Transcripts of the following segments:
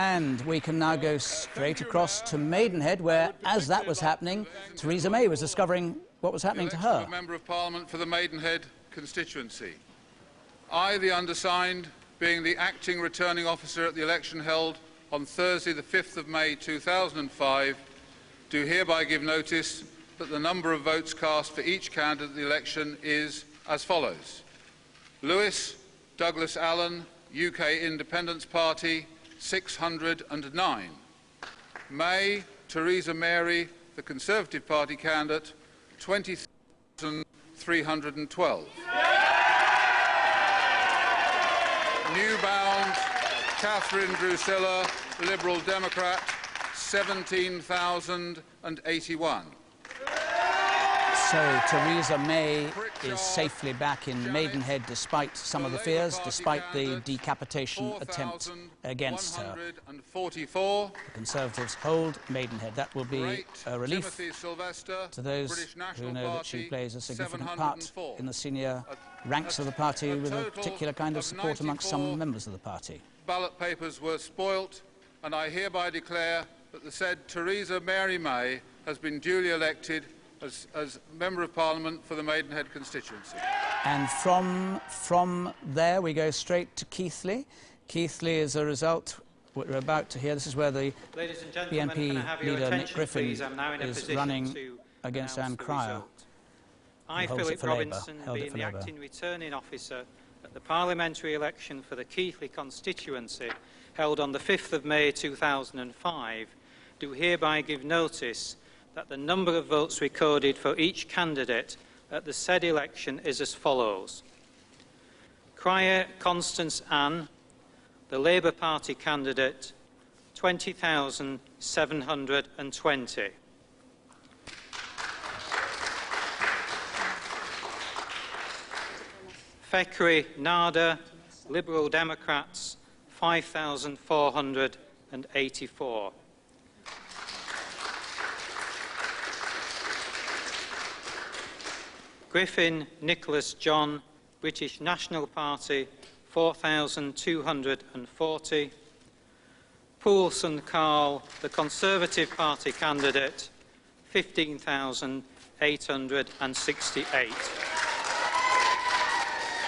And we can now go straight across to Maidenhead, where, as that was happening, Theresa May was discovering what was happening to her. Member of Parliament for the Maidenhead constituency. I, the undersigned, being the acting returning officer at the election held on Thursday, the 5th of May 2005, do hereby give notice that the number of votes cast for each candidate at the election is as follows: Lewis Douglas Allen, UK Independence Party, 609. May Theresa Mary, the Conservative Party candidate, 20,312. Newbound Catherine Drusilla, Liberal Democrat, 17,081. So Theresa May is safely back in Maidenhead despite some of the fears, despite the decapitation attempt against her. The Conservatives hold Maidenhead. That will be a relief to those who know that she plays a significant part in the senior ranks of the party, with a particular kind of support amongst some members of the party. Ballot papers were spoilt, and I hereby declare that the said Theresa Mary May has been duly elected as Member of Parliament for the Maidenhead constituency. And from there we go straight to Keighley. Keighley is a result what we're about to hear. This is where the BNP leader Nick Griffin is running against Anne Cryer. I, Philip Robinson, being the acting returning officer at the parliamentary election for the Keighley constituency held on the 5th of May 2005, do hereby give notice that the number of votes recorded for each candidate at the said election is as follows: Cryer Constance Anne, the Labour Party candidate, 20,720. Fekri Nada, Liberal Democrats, 5,484. Griffin Nicholas John, British National Party, 4,240. Poulsen Carl, the Conservative Party candidate, 15,868.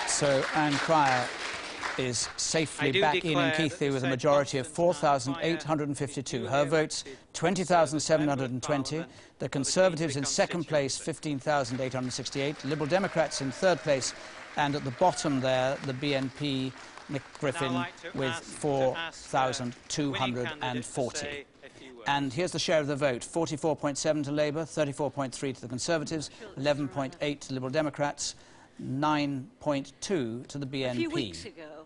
So Anne Cryer is safely back in Keighley with a majority of 4,852. Her votes, 20,720. The Conservatives in second place, 15,868. Liberal Democrats in third place. And at the bottom there, the BNP, Nick Griffin, with 4,240. And here's the share of the vote: 44.7 to Labour, 34.3 to the Conservatives, 11.8 to Liberal Democrats, 9.2 to the BNP. A few weeks ago,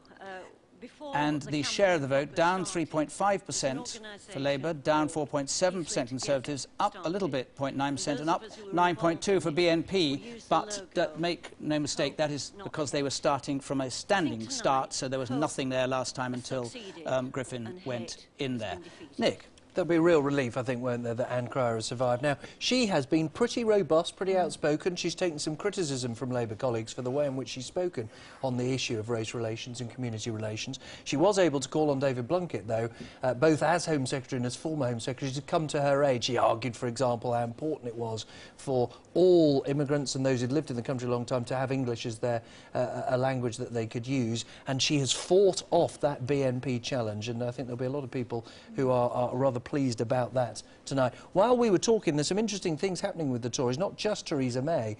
and the share of the vote down 3.5% for Labour, down 4.7% Conservatives, up a little bit, 0.9%, and up 9.2 for BNP. But make no mistake, that is because they were starting from a standing start, so there was nothing there last time until Griffin went in there. Nick? There'll be a real relief, I think, won't there, that Anne Cryer has survived. Now, she has been pretty robust, pretty outspoken. She's taken some criticism from Labour colleagues for the way in which she's spoken on the issue of race relations and community relations. She was able to call on David Blunkett, though, both as Home Secretary and as former Home Secretary, to come to her aid. She argued, for example, how important it was for all immigrants and those who'd lived in the country a long time to have English as their a language that they could use. And she has fought off that BNP challenge, and I think there'll be a lot of people who are rather pleased about that tonight. While we were talking, there's some interesting things happening with the Tories, not just Theresa May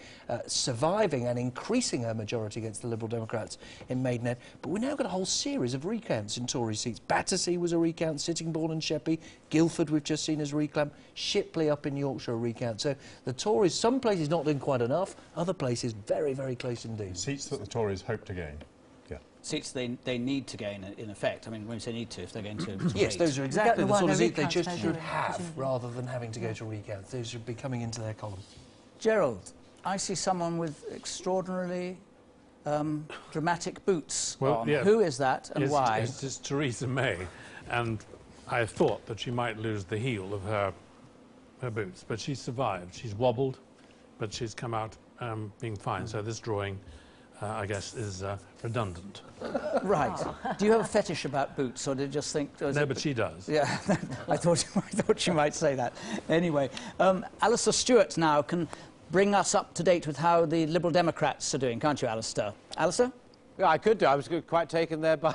surviving and increasing her majority against the Liberal Democrats in Maidenhead, but we've now got a whole series of recounts in Tory seats. Battersea was a recount, Sittingbourne and Sheppey, Guildford we've just seen as a recount, Shipley up in Yorkshire a recount. So the Tories, some places not doing quite enough, other places very, very close indeed. Seats that the Tories hope to gain. Seats they need to gain, in effect. I mean, when you say need to, if they're going to yes, those are exactly the sort of seats they just should have, rather than having to go to recounts. Those should be coming into their column. Gerald, I see someone with extraordinarily dramatic boots on. Yeah. Who is that and why? It is Theresa May, and I thought that she might lose the heel of her boots, but she's survived. She's wobbled, but she's come out being fine. So this drawing I guess, is redundant. Right. Do you have a fetish about boots, or did you just think... No, but she does. Yeah, I thought you might say that. Anyway, Alistair Stewart now can bring us up to date with how the Liberal Democrats are doing, can't you, Alistair? Alistair? Yeah, I could do. I was quite taken there by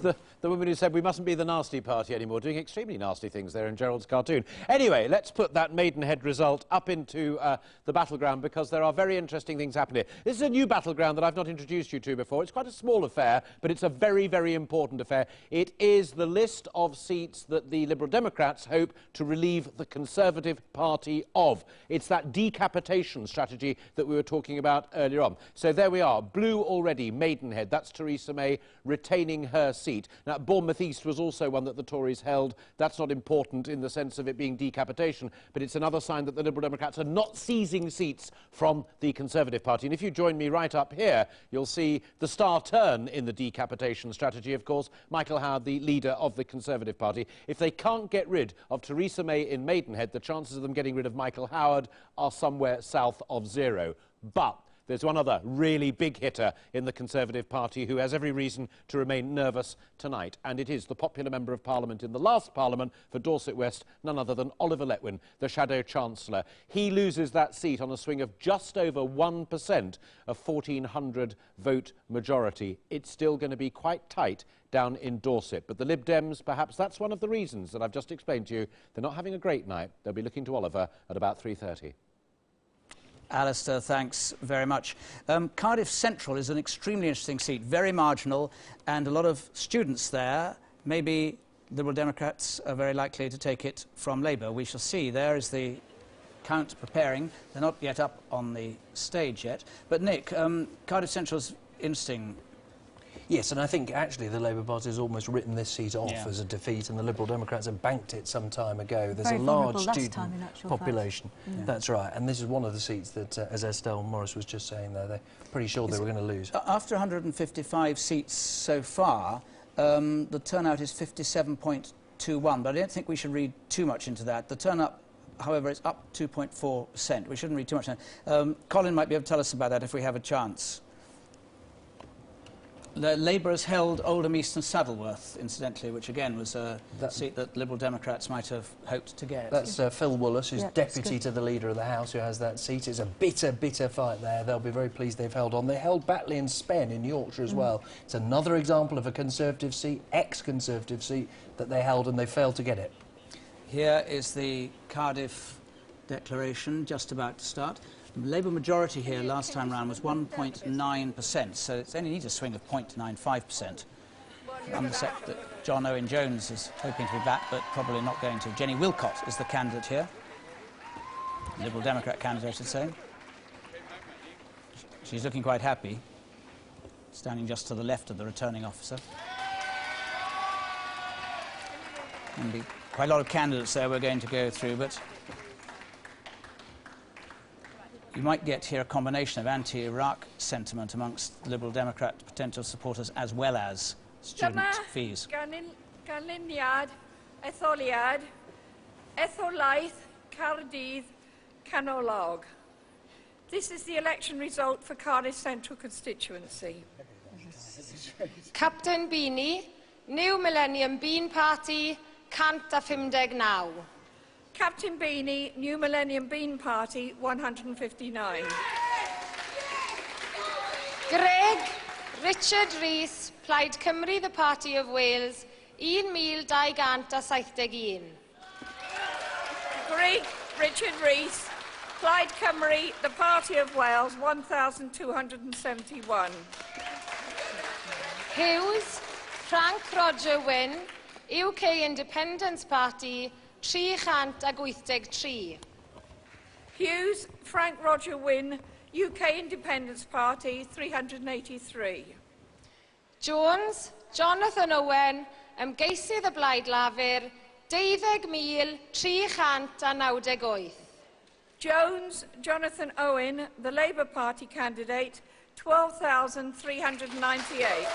the woman who said we mustn't be the nasty party anymore, doing extremely nasty things there in Gerald's cartoon. Anyway, let's put that Maidenhead result up into the battleground, because there are very interesting things happening here. This is a new battleground that I've not introduced you to before. It's quite a small affair, but it's a very, very important affair. It is the list of seats that the Liberal Democrats hope to relieve the Conservative Party of. It's that decapitation strategy that we were talking about earlier on. So there we are, blue already, Maidenhead. That's Theresa May retaining her seat. Now, Bournemouth East was also one that the Tories held. That's not important in the sense of it being decapitation, but it's another sign that the Liberal Democrats are not seizing seats from the Conservative Party. And if you join me right up here, you'll see the star turn in the decapitation strategy, of course, Michael Howard, the leader of the Conservative Party. If they can't get rid of Theresa May in Maidenhead, the chances of them getting rid of Michael Howard are somewhere south of zero. But there's one other really big hitter in the Conservative Party who has every reason to remain nervous tonight, and it is the popular Member of Parliament in the last Parliament for Dorset West, none other than Oliver Letwin, the Shadow Chancellor. He loses that seat on a swing of just over 1% of 1,400 vote majority. It's still going to be quite tight down in Dorset, but the Lib Dems, perhaps that's one of the reasons that I've just explained to you. They're not having a great night. They'll be looking to Oliver at about 3:30. Alistair, thanks very much. Cardiff Central is an extremely interesting seat, very marginal, and a lot of students there. Maybe Liberal Democrats are very likely to take it from Labour. We shall see. There is the count preparing. They're not yet up on the stage yet. But Nick, Cardiff Central is interesting. Yes, and I think actually the Labour Party has almost written this seat off as a defeat, and the Liberal Democrats have banked it some time ago. There's a large student population. Yeah. That's right, and this is one of the seats that, as Estelle Morris was just saying there, they're pretty sure they were going to lose. After 155 seats so far, the turnout is 57.21, but I don't think we should read too much into that. The turnout, however, is up 2.4%. We shouldn't read too much into that. Colin might be able to tell us about that if we have a chance. Labour has held Oldham East and Saddleworth, incidentally, which again was a seat that Liberal Democrats might have hoped to get. That's Phil Wallace, who's deputy to the leader of the House, who has that seat. It's a bitter, bitter fight there. They'll be very pleased they've held on. They held Batley and Spen in Yorkshire as well. It's another example of a Conservative seat, ex-Conservative seat, that they held and they failed to get it. Here is the Cardiff declaration, just about to start. The Labour majority here last time round was 1.9%, so it only needs a swing of 0.95%. I'm the set that John Owen Jones is hoping to be back, but probably not going to. Jenny Wilcott is the candidate here. Liberal Democrat candidate, I should say. She's looking quite happy, standing just to the left of the returning officer. There'll be quite a lot of candidates there we're going to go through, but you might get here a combination of anti-Iraq sentiment amongst Liberal Democrat potential supporters as well as student fees. Ganlyniad, etholiad, etholaeth, Cardydd, canolog. This is the election result for Cardiff Central constituency. Captain Beanie, New Millennium Bean Party, 159. Captain Beanie, New Millennium Bean Party, 159. Greg Richard Rees, Plaid Cymru, the Party of Wales, 1,271. Greg Richard Rees, Plaid Cymru, the Party of Wales, 1,271. Hughes Frank Roger Wynne, UK Independence Party, 383. Hughes Frank Roger Wynne, UK Independence Party, 383. Jones Jonathan Owen, ymgeisydd y Blaid Lafur, 20,398. Jones Jonathan Owen, the Labour Party candidate, 12,398.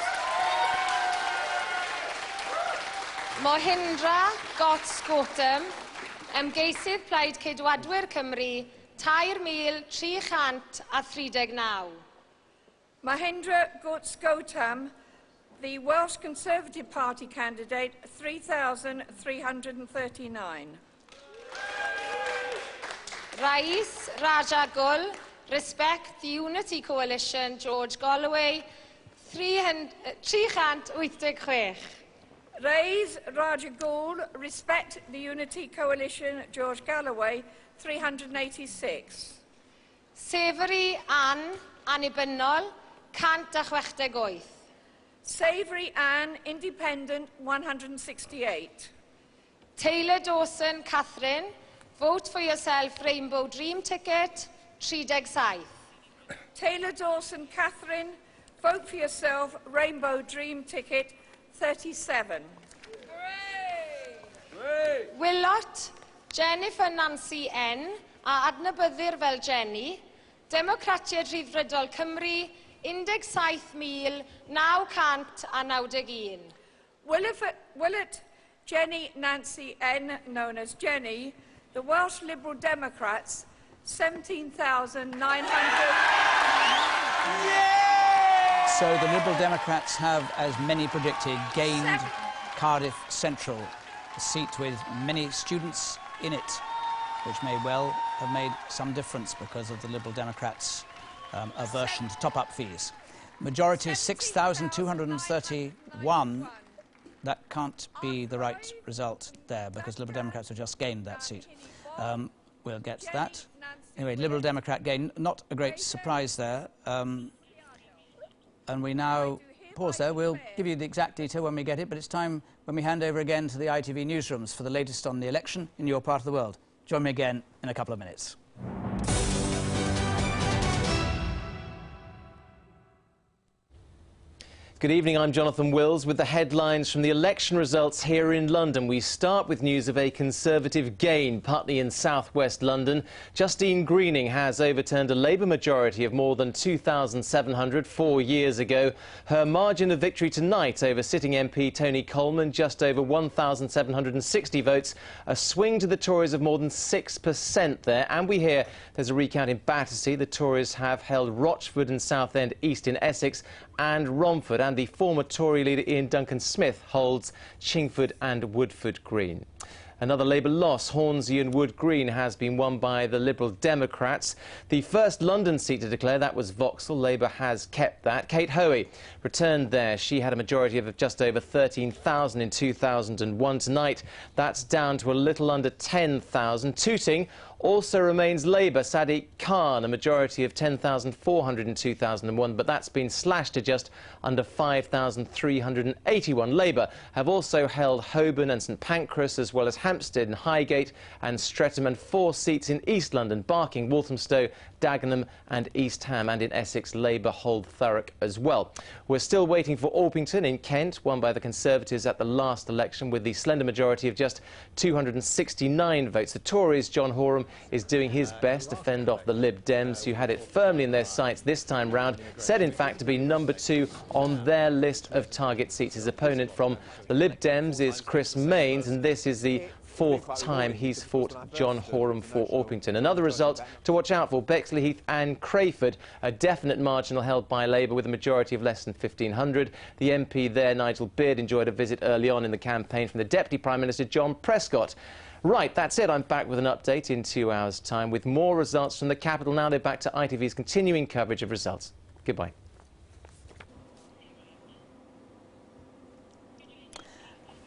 Mohindra Gott-Scotum, ymgeisydd Plaid Ceidwadwyr Cymru, 3,339. Mahendra Gautam, the Welsh Conservative Party candidate, 3,339. Rais Rajagul, Respect the Unity Coalition, George Galloway, 386. Rais Rajagul, Respect the Unity Coalition, George Galloway, 386. Savoury Ann, Annibynnol, 168. Savoury Ann, Independent, 168. Taylor Dawson Catherine, Vote for Yourself Rainbow Dream Ticket, 37. Taylor Dawson Catherine, Vote for Yourself Rainbow Dream Ticket, 37. Hooray! Willot, Jennifer Nancy N, a adnabyddir fel Jenny, Democratiaid Rhyddfrydol Cymru, 17,991. Willett Jenny Nancy N, known as Jenny, the Welsh Liberal Democrats, 17,900. So the Liberal Democrats have, as many predicted, gained Cardiff Central, a seat with many students in it, which may well have made some difference because of the Liberal Democrats' aversion to top-up fees. Majority 6,231. That can't be the right result there because Liberal Democrats have just gained that seat. We'll get to that. Anyway, Liberal Democrat gain, not a great surprise there. And we now pause there. We'll give you the exact detail when we get it, but it's time when we hand over again to the ITV newsrooms for the latest on the election in your part of the world. Join me again in a couple of minutes. Good evening, I'm Jonathan Wills with the headlines from the election results here in London. We start with news of a Conservative gain, partly in southwest London. Justine Greening has overturned a Labour majority of more than 2,700 4 years ago. Her margin of victory tonight over sitting MP Tony Coleman, just over 1,760 votes, a swing to the Tories of more than 6% there. And we hear there's a recount in Battersea. The Tories have held Rochford and Southend East in Essex and Romford, and the former Tory leader Ian Duncan Smith holds Chingford and Woodford Green. Another Labour loss, Hornsey and Wood Green, has been won by the Liberal Democrats. The first London seat to declare, that was Vauxhall. Labour has kept that. Kate Hoey returned there. She had a majority of just over 13,000 in 2001. Tonight, that's down to a little under 10,000. Tooting also remains Labour. Sadiq Khan, a majority of 10,400 in 2001, but that's been slashed to just under 5,381. Labour have also held Holborn and St Pancras, as well as Hampstead and Highgate and Streatham, and 4 seats in East London: Barking, Walthamstow, Dagenham and East Ham, and in Essex, Labour hold Thurrock as well. We're still waiting for Orpington in Kent, won by the Conservatives at the last election with the slender majority of just 269 votes. The Tories' John Horam is doing his best to fend off the Lib Dems, who had it firmly in their sights this time round, said in fact to be number 2 on their list of target seats. His opponent from the Lib Dems is Chris Mains, and this is the 4th time he's fought John Horam for Orpington. Another result to watch out for: Bexleyheath and Crayford, a definite marginal held by Labour with a majority of less than 1,500. The MP there, Nigel Beard, enjoyed a visit early on in the campaign from the Deputy Prime Minister John Prescott. Right, that's it. I'm back with an update in 2 hours' time with more results from the capital. Now they're back to ITV's continuing coverage of results. Goodbye.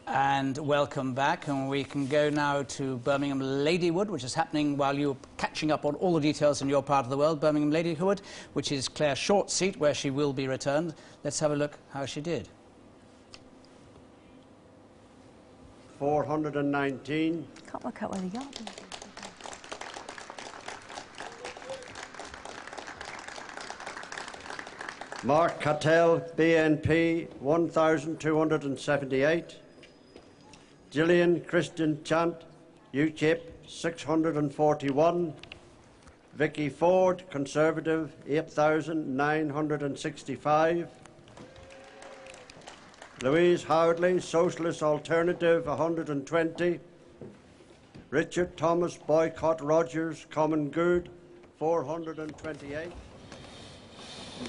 And welcome back, and we can go now to Birmingham Ladywood, which is happening while you're catching up on all the details in your part of the world. Birmingham Ladywood, which is Claire Short's seat, where she will be returned. Let's have a look how she did. 419. Can't work out where they got. Mark Cattell, BNP, 1,278. Gillian Christian Chant, UKIP, 641. Vicky Ford, Conservative, 8,965. Louise Howdley, Socialist Alternative, 120. Richard Thomas Boycott Rogers, Common Good, 428.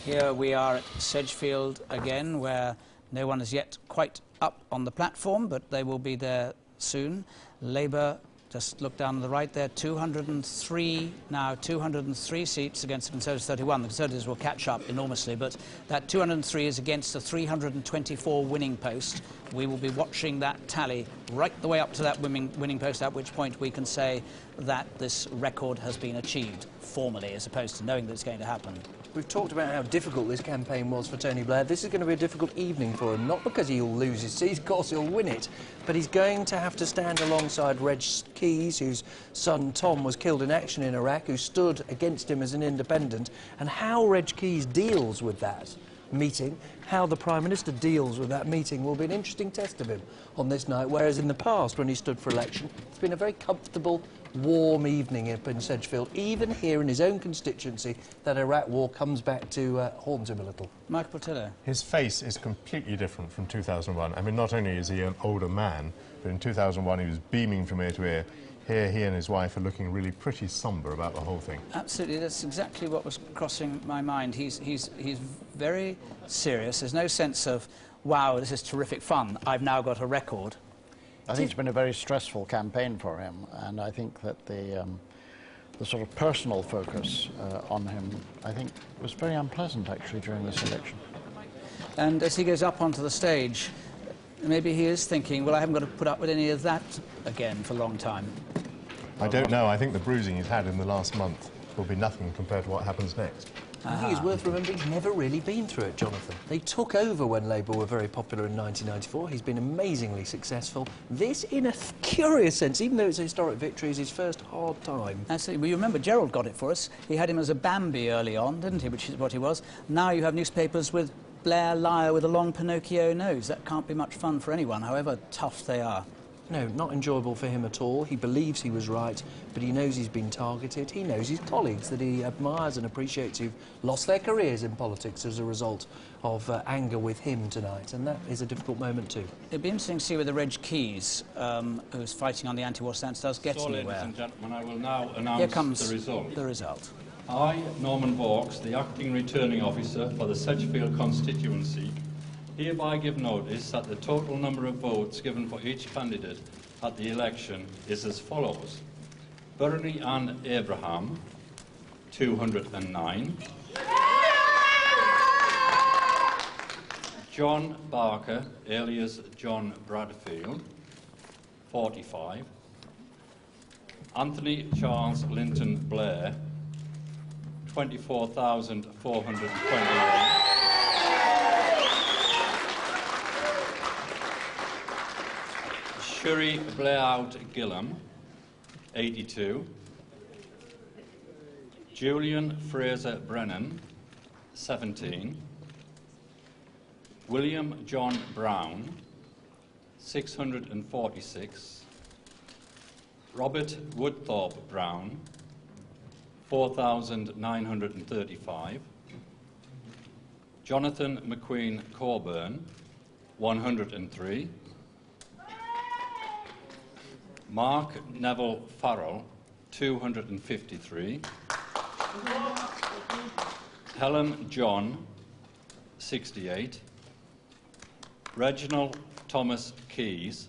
Here we are at Sedgefield again, where no one is yet quite up on the platform, but they will be there soon. Labour, just look down on the right there, 203 now, 203 seats against the Conservatives 31. The Conservatives will catch up enormously, but that 203 is against the 324 winning post. We will be watching that tally right the way up to that winning post, at which point we can say that this record has been achieved formally, as opposed to knowing that it's going to happen. We've talked about how difficult this campaign was for Tony Blair. This is going to be a difficult evening for him, not because he'll lose his seat, of course he'll win it, but he's going to have to stand alongside Reg Keys, whose son Tom was killed in action in Iraq, who stood against him as an independent, and how Reg Keys deals with that meeting, how the Prime Minister deals with that meeting will be an interesting test of him on this night, whereas in the past, when he stood for election, it's been a very comfortable, warm evening up in Sedgefield. Even here in his own constituency, that Iraq war comes back to haunt him a little. Michael Portillo. His face is completely different from 2001. I mean, not only is he an older man, but in 2001 he was beaming from ear to ear. Here he and his wife are looking really pretty sombre about the whole thing. Absolutely, that's exactly what was crossing my mind. He's very serious. There's no sense of, wow, this is terrific fun, I've now got a record. I think it's been a very stressful campaign for him, and I think that the sort of personal focus on him, I think, was very unpleasant, actually, during this election. And as he goes up onto the stage, maybe he is thinking, well, I haven't got to put up with any of that again for a long time. I don't know. I think the bruising he's had in the last month will be nothing compared to what happens next. I think it's worth remembering he's never really been through it, Jonathan. They took over when Labour were very popular in 1994. He's been amazingly successful. This, in a curious sense, even though it's a historic victory, is his first hard time. Absolutely. Well, you remember Gerald got it for us. He had him as a Bambi early on, didn't he, which is what he was. Now you have newspapers with Blair liar with a long Pinocchio nose. That can't be much fun for anyone, however tough they are. No, not enjoyable for him at all. He believes he was right, but he knows he's been targeted. He knows his colleagues that he admires and appreciates who've lost their careers in politics as a result of anger with him tonight, and that is a difficult moment too. It'd be interesting to see whether Reg Keys, who's fighting on the anti-war stance, does get anywhere. Ladies and gentlemen, I will now announce Here comes the result. The result. I, Norman Vaux, the acting returning officer for the Sedgefield constituency, hereby give notice that the total number of votes given for each candidate at the election is as follows. Bernie Ann Abraham, 209. John Barker, alias John Bradfield, 45. Anthony Charles Linton Blair, 24,428. Shuri Blair-out Gillam, 82. Julian Fraser Brennan, 17. William John Brown, 646. Robert Woodthorpe Brown, 4,935. Jonathan McQueen Corburn, 103. Mark Neville Farrell, 253. Helen John, 68. Reginald Thomas Keys,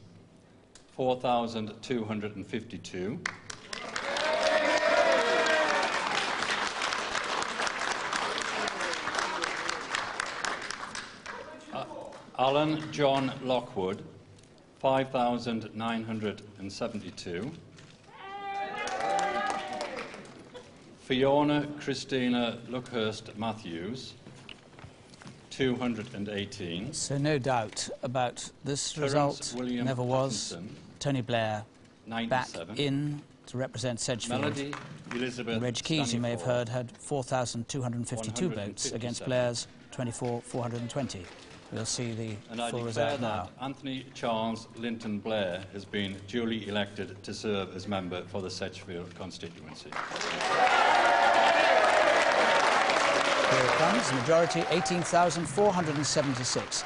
4,252. Alan John Lockwood, 5,972. Fiona Christina Luckhurst Matthews, 218. So no doubt about this Terence result. William Never was. Pattinson, Tony Blair 97. back in to represent Sedgefield. Melody Elizabeth Reg Keys, you may have Staniford, heard, had 4,252 votes against 157. Blair's 24,420. We'll see the And I full declare result now. that Anthony Charles Linton Blair has been duly elected to serve as member for the Sedgefield constituency. Here it comes, the majority 18,476.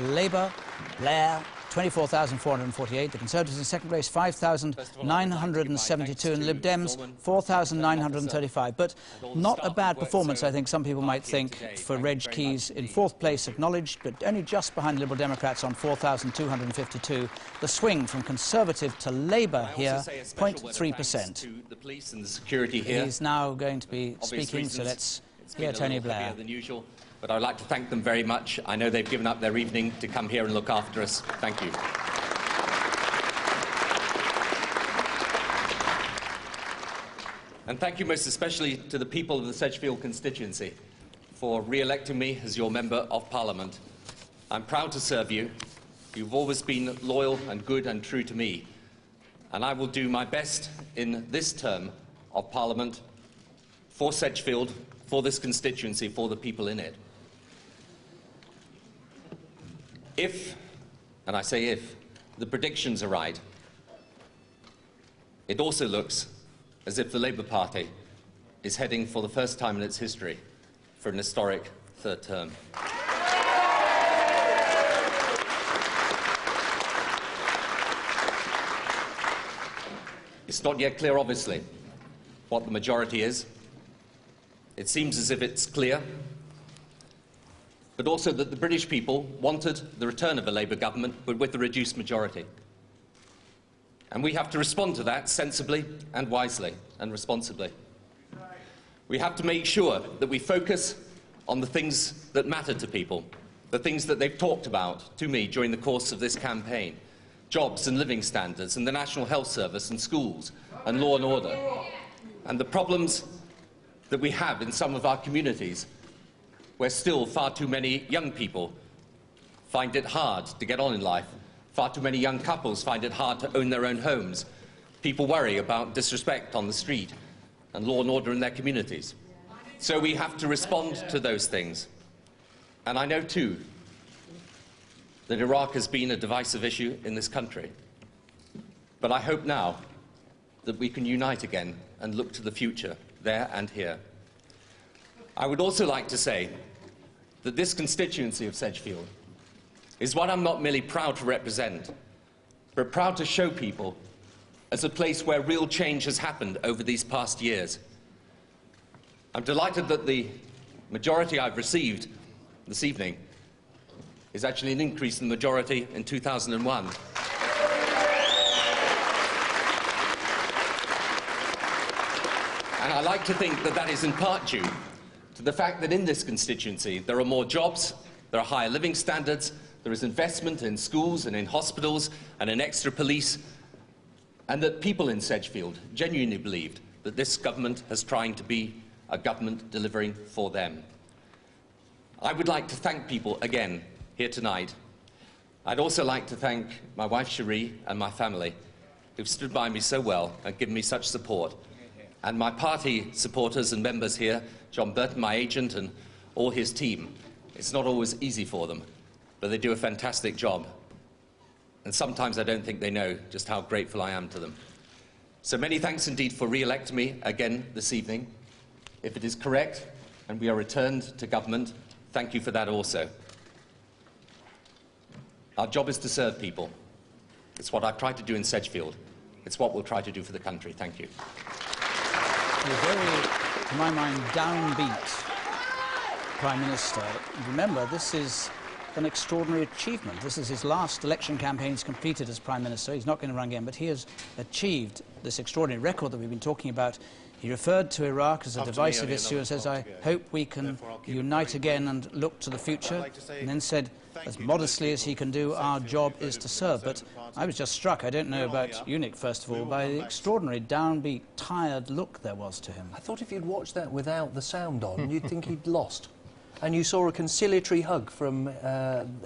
Labour, Blair 24,448. The Conservatives in second place, 5,972. And Lib Dems, 4,935. But not a bad performance, I think some people might think, for Reg Keys in fourth place, acknowledged, but only just behind Liberal Democrats on 4,252. The swing from Conservative to Labour here, 0.3%. The police and the security here. He's now going to be speaking, so let's hear Tony Blair. Than usual, but I'd like to thank them very much. I know they've given up their evening to come here and look after us. Thank you. And thank you most especially to the people of the Sedgefield constituency for re-electing me as your Member of Parliament. I'm proud to serve you. You've always been loyal and good and true to me. And I will do my best in this term of Parliament for Sedgefield, for this constituency, for the people in it. If, and I say if, the predictions are right, it also looks as if the Labour Party is heading for the first time in its history for an historic third term. It's not yet clear, obviously, what the majority is. It seems as if it's clear, but also that the British people wanted the return of a Labour government, but with a reduced majority. And we have to respond to that sensibly and wisely and responsibly. We have to make sure that we focus on the things that matter to people, the things that they've talked about to me during the course of this campaign: jobs and living standards and the National Health Service and schools and law and order, and the problems that we have in some of our communities where still far too many young people find it hard to get on in life. Far too many young couples find it hard to own their own homes. People worry about disrespect on the street and law and order in their communities. So we have to respond to those things. And I know too that Iraq has been a divisive issue in this country. But I hope now that we can unite again and look to the future, there and here. I would also like to say that this constituency of Sedgefield is one I'm not merely proud to represent, but proud to show people as a place where real change has happened over these past years. I'm delighted that the majority I've received this evening is actually an increase in the majority in 2001. And I like to think that that is in part due to the fact that in this constituency there are more jobs, there are higher living standards, there is investment in schools and in hospitals and in extra police, and that people in Sedgefield genuinely believed that this government is trying to be a government delivering for them. I would like to thank people again here tonight. I'd also like to thank my wife Cherie and my family, who've stood by me so well and given me such support, and my party supporters and members here, John Burton, my agent, and all his team. It's not always easy for them, but they do a fantastic job. And sometimes I don't think they know just how grateful I am to them. So many thanks indeed for re-electing me again this evening. If it is correct and we are returned to government, thank you for that also. Our job is to serve people. It's what I've tried to do in Sedgefield. It's what we'll try to do for the country. Thank you. A very, to my mind, downbeat Prime Minister. Remember, this is an extraordinary achievement. This is his last election campaign he's completed as Prime Minister. He's not going to run again, but he has achieved this extraordinary record that we've been talking about. He referred to Iraq as a divisive issue and says, I hope we can unite again and look to the future, and then said, as modestly as he can do, our job is to serve. But I was just struck, I don't know about you, Nick, first of all, by the extraordinary downbeat, tired look there was to him. I thought if you'd watched that without the sound on, you'd think he'd lost. And you saw a conciliatory hug from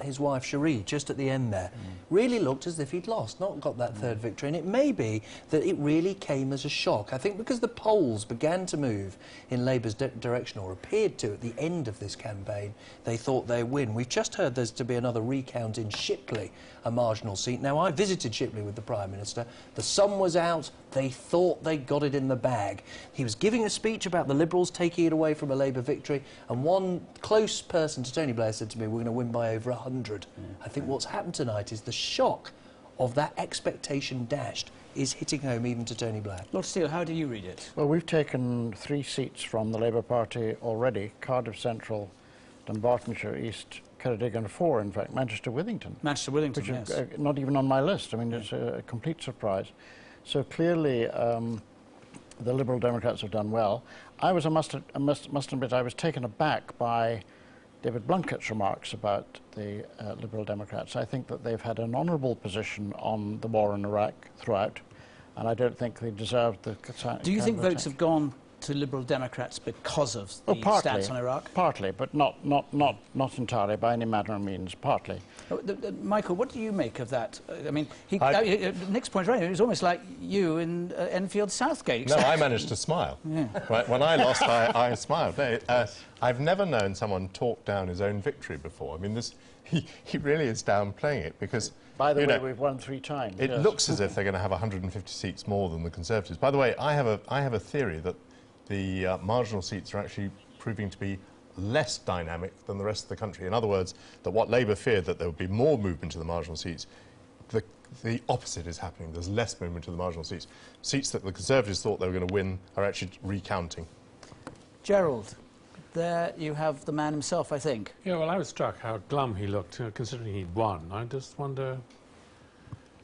his wife Cherie just at the end there. Really looked as if he'd lost, not got that third victory. And it may be that it really came as a shock. I think because the polls began to move in Labour's direction, or appeared to at the end of this campaign, they thought they'd win. We've just heard there's to be another recount in Shipley, a marginal seat. Now, I visited Shipley with the Prime Minister. The sun was out. They thought they got it in the bag. He was giving a speech about the Liberals taking it away from a Labour victory, and one close person to Tony Blair said to me, we're going to win by over 100. I think what's happened tonight is the shock of that expectation dashed is hitting home even to Tony Blair. Lord Steele, how do you read it? Well, we've taken 3 seats from the Labour Party already: Cardiff Central, Dunbartonshire East, Ceredigion, and 4, in fact, Manchester-Withington. Manchester-Withington, which yes. is not even on my list. I mean, it's a complete surprise. So clearly, the Liberal Democrats have done well. I must admit, I was taken aback by David Blunkett's remarks about the Liberal Democrats. I think that they've had an honourable position on the war in Iraq throughout, and I don't think they deserved the... Do you think votes have gone to Liberal Democrats because of the stance on Iraq? Partly, but not entirely by any manner of means, partly. Michael, what do you make of that? I mean, Nick's point right, it was almost like you in Enfield Southgate. No, I managed to smile. Yeah. Right, when I lost, I smiled. I've never known someone talk down his own victory before. I mean, he really is downplaying it because... By the way, we've won 3 times. It looks as if they're going to have 150 seats more than the Conservatives. By the way, I have a theory that the marginal seats are actually proving to be less dynamic than the rest of the country. In other words, that what Labour feared, that there would be more movement to the marginal seats, the opposite is happening. There's less movement to the marginal seats. Seats that the Conservatives thought they were going to win are actually recounting. Gerald, there you have the man himself, I think. Yeah, well, I was struck how glum he looked, considering he'd won. I just wonder...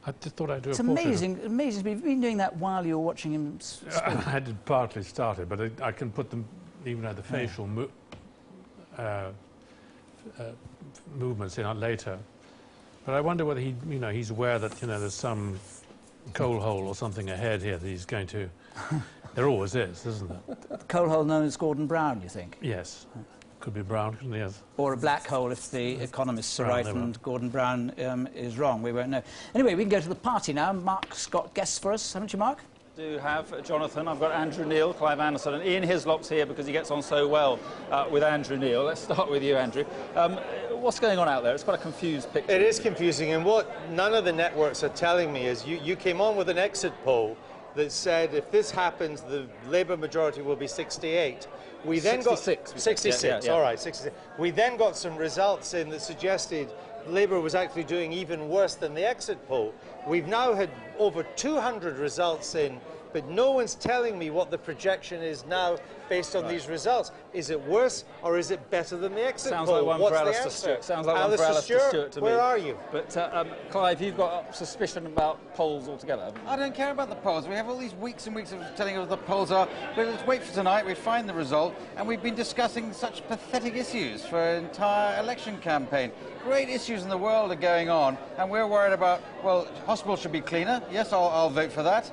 I just thought I'd do a portrait. It's amazing. We've been doing that while you were watching him speak. I had partly started, but I can put them, even at the facial movements in later. But I wonder whether he's aware that there's some coal hole or something ahead here that he's going to. There always is, isn't there? The coal hole known as Gordon Brown, you think? Yes. Could be Brown, couldn't it? Yes. Or a black hole if the economists are right and Gordon Brown is wrong. We won't know. Anyway, we can go to the party now. Mark's got guests for us, haven't you, Mark? I do have Jonathan. I've got Andrew Neil, Clive Anderson, and Ian Hislop's here because he gets on so well with Andrew Neil. Let's start with you, Andrew. What's going on out there? It's quite a confused picture. It is confusing, and what none of the networks are telling me is you came on with an exit poll that said if this happens, the Labour majority will be 68. We then 66. Got 66. Yeah. All right, 66. We then got some results in that suggested Labour was actually doing even worse than the exit poll. We've now had over 200 results in, but no one's telling me what the projection is now based on these results. Is it worse or is it better than the exit poll? Sounds like one for Alistair Stewart. Sounds like one for Alistair Stewart to me. Where are you? But Clive, you've got a suspicion about polls altogether, haven't you? I don't care about the polls. We have all these weeks and weeks of telling us what the polls are. But let's wait for tonight. We find the result, and we've been discussing such pathetic issues for an entire election campaign. Great issues in the world are going on, and we're worried about, well, hospitals should be cleaner. Yes, I'll vote for that.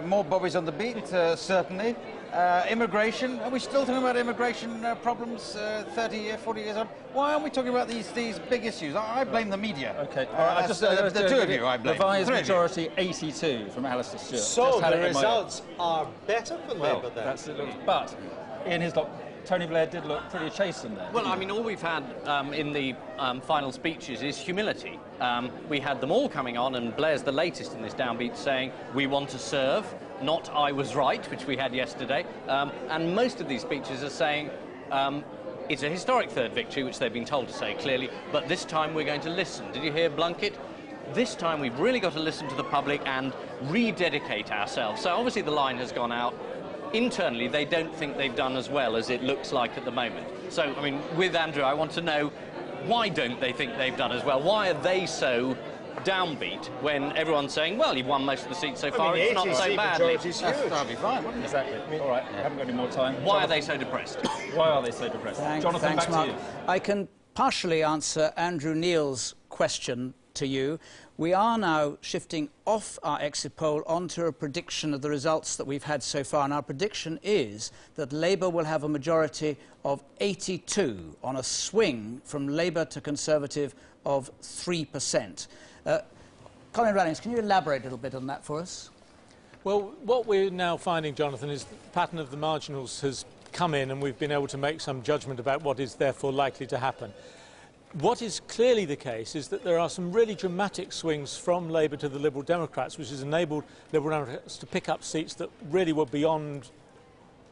More bobbies on the beat, certainly. Immigration. Are we still talking about immigration problems 30 years, 40 years on? Why aren't we talking about these big issues? I blame the media. OK, all right, the two of you, I blame. Revised majority 82 from Alistair Stewart. So the results are better for Labour then. That's it. But Ian Hislop, Tony Blair did look pretty chastened there. Well, I mean, all we've had in the final speeches is humility. We had them all coming on, and Blair's the latest in this downbeat, saying, we want to serve, not I was right, which we had yesterday. And most of these speeches are saying, it's a historic third victory, which they've been told to say clearly, but this time we're going to listen. Did you hear Blunkett? This time we've really got to listen to the public and rededicate ourselves. So obviously the line has gone out. Internally, they don't think they've done as well as it looks like at the moment. So, I mean, with Andrew, I want to know, why don't they think they've done as well? Why are they so downbeat when everyone's saying, well, you've won most of the seats so far, it's not so badly. That'll be fine, wouldn't it? Exactly. All right, I haven't got any more time. Why are they so depressed? Why are they so depressed? Jonathan, thanks, back Mark. to you. I can partially answer Andrew Neil's question to you. We are now shifting off our exit poll onto a prediction of the results that we've had so far. And our prediction is that Labour will have a majority of 82 on a swing from Labour to Conservative of 3%. Colin Rallings, can you elaborate a little bit on that for us? Well, what we're now finding, Jonathan, is the pattern of the marginals has come in, and we've been able to make some judgment about what is therefore likely to happen. What is clearly the case is that there are some really dramatic swings from Labour to the Liberal Democrats, which has enabled Liberal Democrats to pick up seats that really were beyond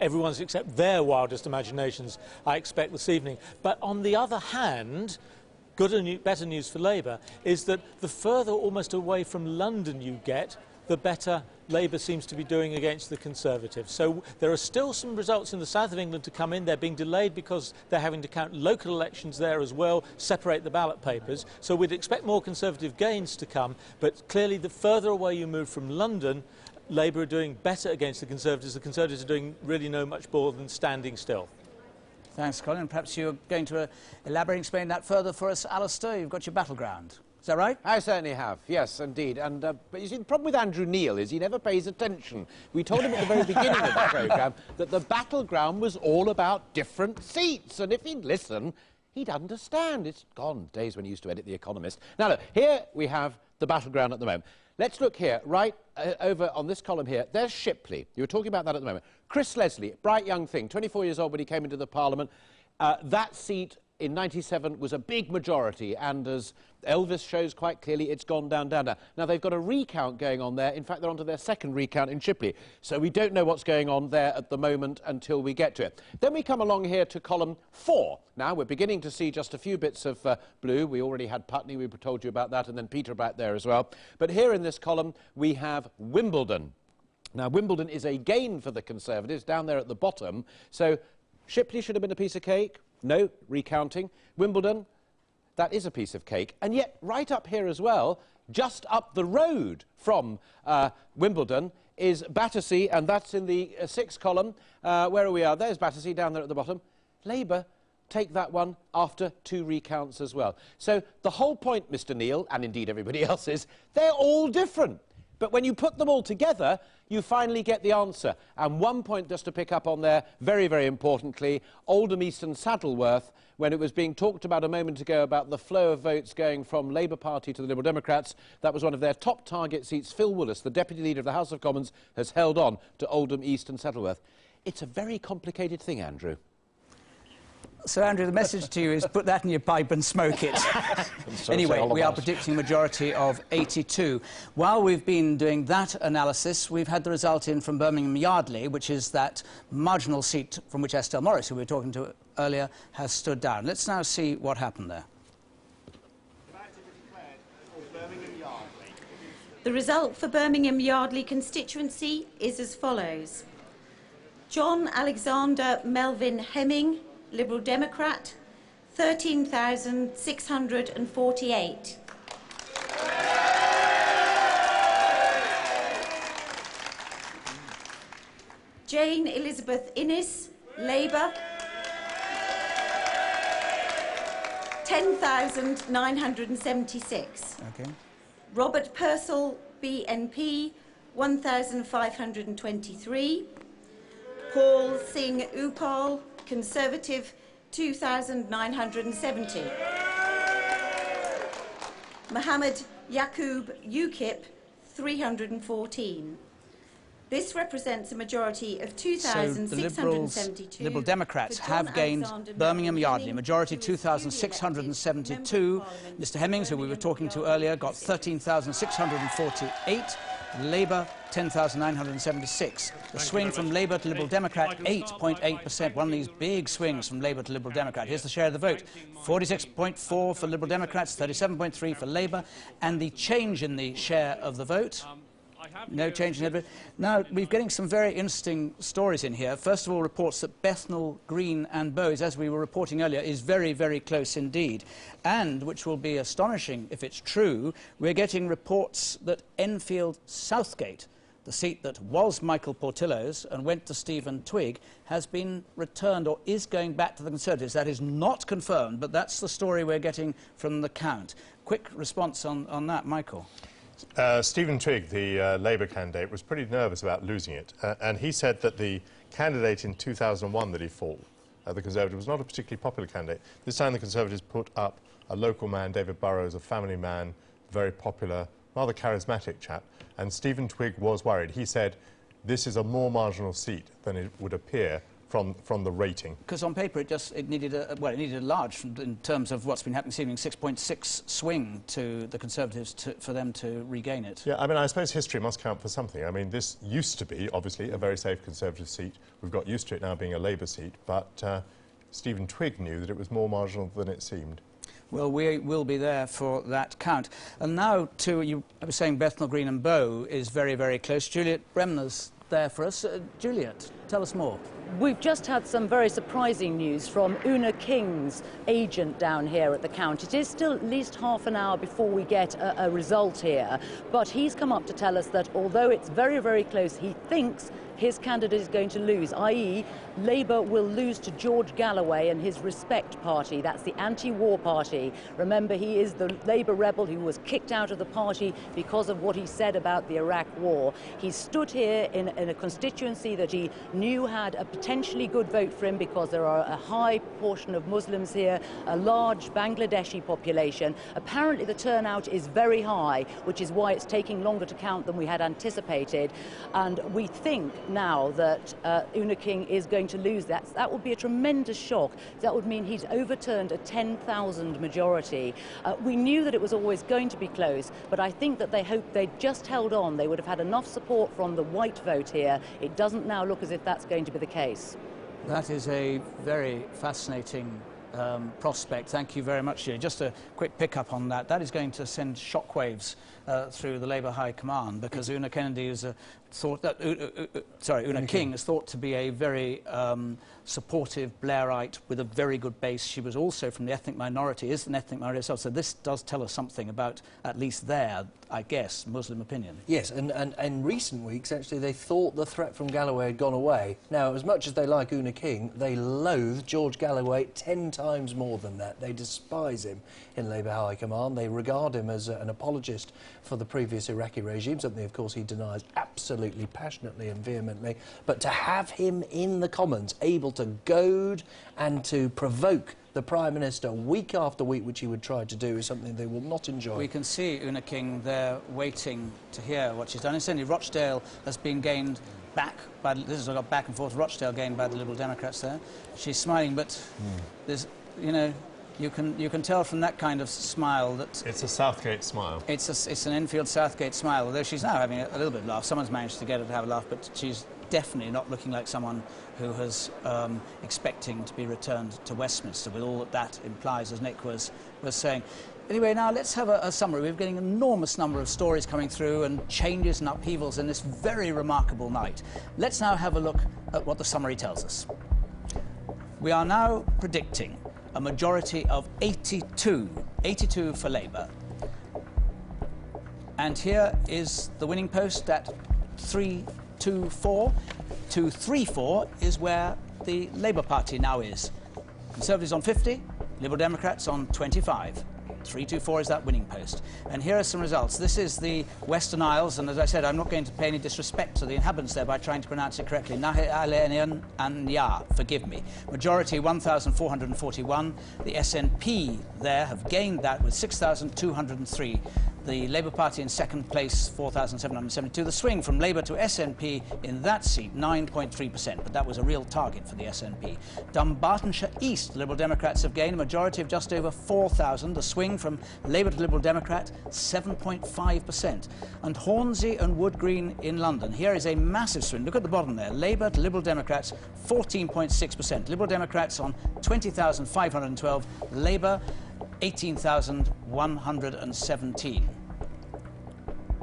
everyone's except their wildest imaginations, I expect, this evening. But on the other hand, better news for Labour is that the further almost away from London you get, the better Labour seems to be doing against the Conservatives. So there are still some results in the south of England to come in. They're being delayed because they're having to count local elections there as well, separate the ballot papers. So we'd expect more Conservative gains to come, but clearly the further away you move from London, Labour are doing better against the Conservatives. The Conservatives are doing really no much more than standing still. Thanks, Colin. Perhaps you're going to elaborate and explain that further for us, Alistair. You've got your battleground. Is that right? I certainly have, yes, indeed. And but you see, the problem with Andrew Neil is he never pays attention. We told him at the very beginning of the programme that the battleground was all about different seats, and if he'd listen, he'd understand. It's gone, days when he used to edit The Economist. Now, look, here we have the battleground at the moment. Let's look here, right over on this column here. There's Shipley. You were talking about that at the moment. Chris Leslie, bright young thing, 24 years old when he came into the Parliament. That seat in 97 was a big majority, and as Elvis shows quite clearly, it's gone down, down, down. Now, they've got a recount going on there. In fact, they're on to their second recount in Shipley. So we don't know what's going on there at the moment until we get to it. Then we come along here to column 4. Now, we're beginning to see just a few bits of blue. We already had Putney, we told you about that, and then Peter back there as well. But here in this column, we have Wimbledon. Now, Wimbledon is a gain for the Conservatives down there at the bottom. So Shipley should have been a piece of cake. No, recounting. Wimbledon, that is a piece of cake. And yet, right up here as well, just up the road from Wimbledon, is Battersea, and that's in the 6th column. Where are we? There's Battersea down there at the bottom. Labour take that one after 2 recounts as well. So the whole point, Mr. Neil, and indeed everybody else, is they're all different. But when you put them all together, you finally get the answer. And one point just to pick up on there, very, very importantly, Oldham East and Saddleworth, when it was being talked about a moment ago about the flow of votes going from Labour Party to the Liberal Democrats, that was one of their top target seats. Phil Willis, the Deputy Leader of the House of Commons, has held on to Oldham East and Saddleworth. It's a very complicated thing, Andrew. So, Andrew, the message to you is put that in your pipe and smoke it. Anyway, we are predicting a majority of 82. While we've been doing that analysis, we've had the result in from Birmingham Yardley, which is that marginal seat from which Estelle Morris, who we were talking to earlier, has stood down. Let's now see what happened there. The result for Birmingham Yardley constituency is as follows. John Alexander Melvin Hemming, Liberal Democrat, 13,648. Jane Elizabeth Innes, Labour, 10,976. Okay. Robert Purcell, BNP, 1,523. Paul Singh Upal, Conservative, 2,970. Mohammed Yaqub, UKIP, 314. This represents a majority of 2,672. So the Liberal Democrats have gained Birmingham Yardley, majority 2,672. Mr Hemmings, who we were talking to earlier, got 13,648. Labour, 10,976. The swing from Labour to Liberal Democrat, 8.8%. One of these big swings from Labour to Liberal Democrat. Here's the share of the vote. 46.4 for Liberal Democrats, 37.3 for Labour. And the change in the share of the vote... No change in it. Now, we're getting some very interesting stories in here. First of all, reports that Bethnal Green and Bow, as we were reporting earlier, is very, very close indeed. And, which will be astonishing if it's true, we're getting reports that Enfield Southgate, the seat that was Michael Portillo's and went to Stephen Twigg, has been returned or is going back to the Conservatives. That is not confirmed, but that's the story we're getting from the count. Quick response on that, Michael. Stephen Twigg, the Labour candidate, was pretty nervous about losing it, and he said that the candidate in 2001 that he fought, the Conservative, was not a particularly popular candidate. This time the Conservatives put up a local man, David Burrows, a family man, very popular, rather charismatic chap, and Stephen Twigg was worried. He said, this is a more marginal seat than it would appear from the rating. Because on paper it needed a large, in terms of what's been happening this evening, 6.6 swing to the Conservatives for them to regain it. Yeah, I mean, I suppose history must count for something. I mean, this used to be, obviously, a very safe Conservative seat. We've got used to it now being a Labour seat, but Stephen Twigg knew that it was more marginal than it seemed. Well, we will be there for that count. And now, I was saying Bethnal Green and Bow is very, very close. Juliet Bremner's there for us. Juliet, tell us more. We've just had some very surprising news from Una King's agent down here at the count. It is still at least half an hour before we get a result here, but he's come up to tell us that although it's very, very close, he thinks his candidate is going to lose, i.e. Labour will lose to George Galloway and his Respect Party. That's the anti-war party. Remember, he is the Labour rebel who was kicked out of the party because of what he said about the Iraq war. He stood here in a constituency that he knew had a potentially good vote for him because there are a high proportion of Muslims here, a large Bangladeshi population. Apparently the turnout is very high, which is why it's taking longer to count than we had anticipated. And we think now that Una King is going to lose that. That would be a tremendous shock. That would mean he's overturned a 10,000 majority. We knew that it was always going to be close, but I think that they hoped they'd just held on. They would have had enough support from the white vote here. It doesn't now look as if that's going to be the case. That is a very fascinating prospect. Thank you very much, Julie. Just a quick pick-up on that. That is going to send shockwaves through the Labour High Command, because Una Kennedy is Una King is thought to be a very supportive Blairite with a very good base. She was also from the ethnic minority, is an ethnic minority herself, so this does tell us something about, at least their, I guess, Muslim opinion. Yes, and in recent weeks, actually, they thought the threat from Galloway had gone away. Now, as much as they like Una King, they loathe George Galloway 10 times more than that. They despise him in Labour High Command. They regard him as an apologist for the previous Iraqi regime, something, of course, he denies absolutely passionately and vehemently. But to have him in the Commons, able to goad and to provoke the Prime Minister week after week, which he would try to do, is something they will not enjoy. We can see Una King there waiting to hear what she's done. Incidentally, Rochdale has been gained back by, this has got back and forth, Rochdale gained by the Liberal Democrats there. She's smiling, but there's, you know, you can tell from that kind of smile that... It's a Southgate smile. It's an Enfield Southgate smile, although she's now having a little bit of a laugh. Someone's managed to get her to have a laugh, but she's definitely not looking like someone who is expecting to be returned to Westminster, with all that that implies, as Nick was saying. Anyway, now let's have a summary. We're getting an enormous number of stories coming through and changes and upheavals in this very remarkable night. Let's now have a look at what the summary tells us. We are now predicting a majority of 82 for Labour. And here is the winning post at 324. 234 is where the Labour Party now is. Conservatives on 50, Liberal Democrats on 25. 324 is that winning post. And here are some results. This is the Western Isles, and as I said, I'm not going to pay any disrespect to the inhabitants there by trying to pronounce it correctly. Nahe Alenian and Ya, forgive me. Majority 1,441. The SNP there have gained that with 6,203. The Labour Party in second place, 4,772. The swing from Labour to SNP in that seat, 9.3%, but that was a real target for the SNP. Dunbartonshire East, Liberal Democrats have gained a majority of just over 4,000. The swing from Labour to Liberal Democrat, 7.5%. And Hornsey and Wood Green in London. Here is a massive swing. Look at the bottom there. Labour to Liberal Democrats, 14.6%. Liberal Democrats on 20,512. Labour, 18,117.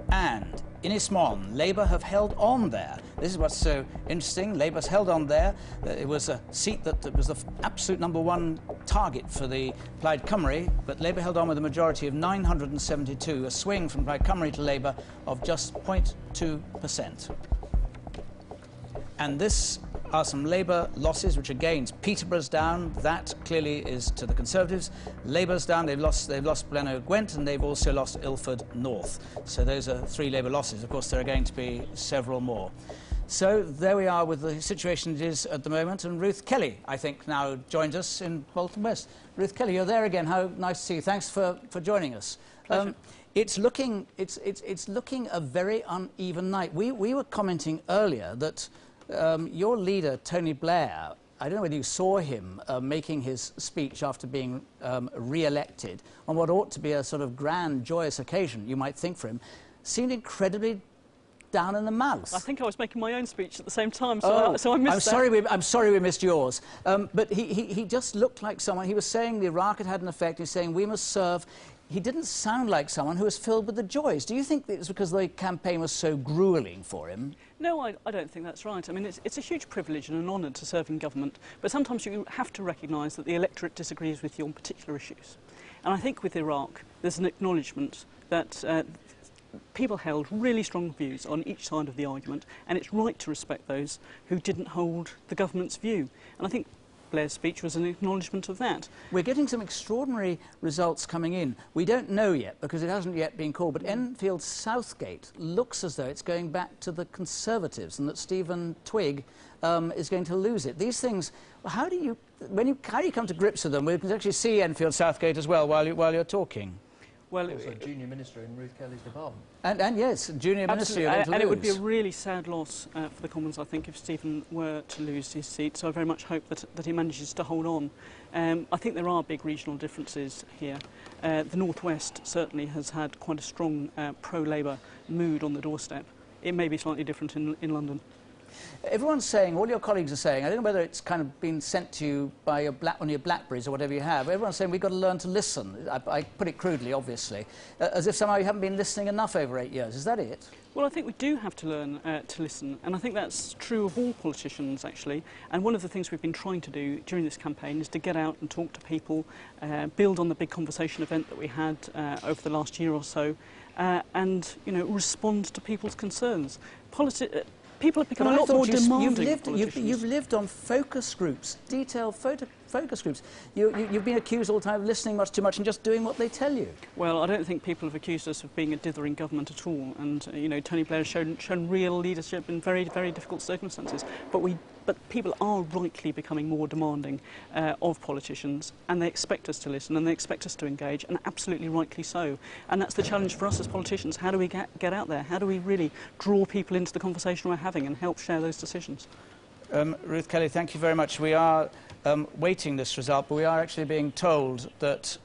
And in Ismon, Labour have held on there. This is what's so interesting. Labour's held on there. It was a seat that was the absolute #1 target for the Plaid Cymru, but Labour held on with a majority of 972, a swing from Plaid Cymru to Labour of just 0.2%. And this are some Labour losses, which are gains. Peterborough's down. That clearly is to the Conservatives. Labour's down. They've lost Blaenau Gwent, and they've also lost Ilford North. So those are 3 Labour losses. Of course, there are going to be several more. So there we are with the situation it is at the moment. And Ruth Kelly, I think, now joins us in Bolton West. Ruth Kelly, you're there again. How nice to see you. Thanks for joining us. It's looking a very uneven night. We were commenting earlier that Your leader, Tony Blair, I don't know whether you saw him making his speech after being re-elected on what ought to be a sort of grand, joyous occasion, you might think, for him, seemed incredibly down in the mouth. I think I was making my own speech at the same time, so I missed that. I'm sorry we missed yours. But he just looked like someone, he was saying the Iraq had an effect, he's saying we must serve. He didn't sound like someone who was filled with the joys. Do you think it was because the campaign was so gruelling for him? No, I don't think that's right. I mean, it's a huge privilege and an honour to serve in government, but sometimes you have to recognise that the electorate disagrees with you on particular issues. And I think with Iraq, there's an acknowledgement that people held really strong views on each side of the argument, and it's right to respect those who didn't hold the government's view. And I think Blair's speech was an acknowledgement of that. We're getting some extraordinary results coming in. We don't know yet because it hasn't yet been called, but Enfield Southgate looks as though it's going back to the Conservatives and that Stephen Twigg is going to lose it. These things, how do you come to grips with them? We can actually see Enfield Southgate as well while you're talking. Well, also junior minister in Ruth Kelly's department. And yes, junior minister you're going to lose. And it would be a really sad loss for the Commons, I think, if Stephen were to lose his seat. So I very much hope that he manages to hold on. I think there are big regional differences here. The North West certainly has had quite a strong pro-Labour mood on the doorstep. It may be slightly different in London. Everyone's saying, all your colleagues are saying, I don't know whether it's kind of been sent to you by your on your Blackberries or whatever you have, everyone's saying we've got to learn to listen. I put it crudely, obviously, as if somehow you haven't been listening enough over 8 years. Is that it? Well, I think we do have to learn to listen, and I think that's true of all politicians, actually. And one of the things we've been trying to do during this campaign is to get out and talk to people, build on the big conversation event that we had over the last year or so, and, you know, respond to people's concerns. People have become a lot more demanding. You've lived on focus groups, detailed focus groups. You've been accused all the time of listening much too much and just doing what they tell you. Well, I don't think people have accused us of being a dithering government at all. And, you know, Tony Blair has shown real leadership in very, very difficult circumstances. But people are rightly becoming more demanding of politicians, and they expect us to listen and they expect us to engage, and absolutely rightly so. And that's the challenge for us as politicians. How do we get out there? How do we really draw people into the conversation we're having and help share those decisions? Ruth Kelly, thank you very much. We are waiting this result, but we are actually being told that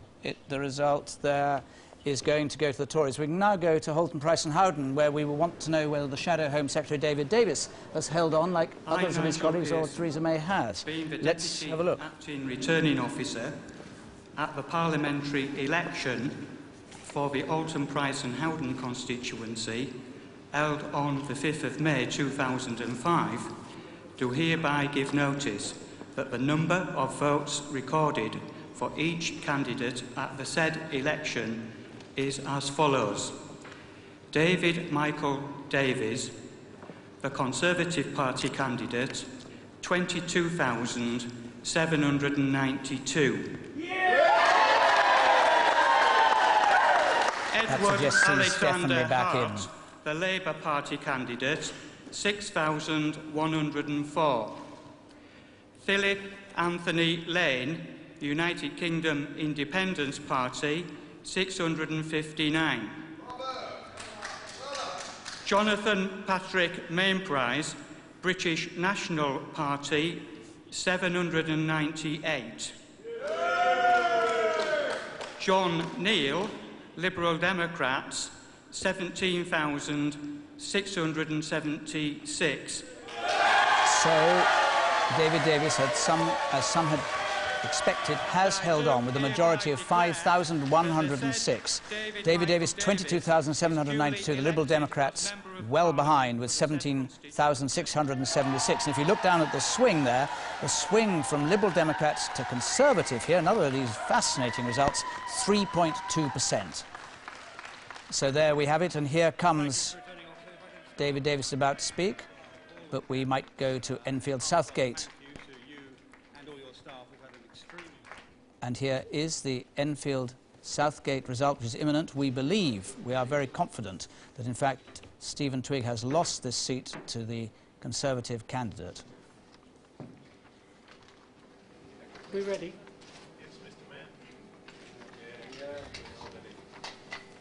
the result there is going to go to the Tories. We can now go to Haltemprice Howden, where we will want to know whether the Shadow Home Secretary David Davis has held on like others of his colleagues or Theresa May has. Let's have a look. Acting returning officer at the parliamentary election for the Haltemprice Howden constituency held on the 5th of May 2005, do hereby give notice that the number of votes recorded for each candidate at the said election is as follows. David Michael Davies, the Conservative Party candidate, 22,792. Edward Alexander Hart, the Labour Party candidate, 6,104. Philip Anthony Lane, the United Kingdom Independence Party, 659. Jonathan Patrick Mainprice, British National Party, 798. John Neal, Liberal Democrats, 17,676. So, David Davis had as some had expected, has held on with a majority of 5,106. David Davis, 22,792. The Liberal Democrats well behind with 17,676. And if you look down at the swing there, the swing from Liberal Democrats to Conservative here, another of these fascinating results, 3.2%. So there we have it, and here comes David Davis about to speak, but we might go to Enfield Southgate. And here is the Enfield Southgate result, which is imminent. We believe, we are very confident, that in fact Stephen Twigg has lost this seat to the Conservative candidate. We ready? Yes, Mr. Mayor.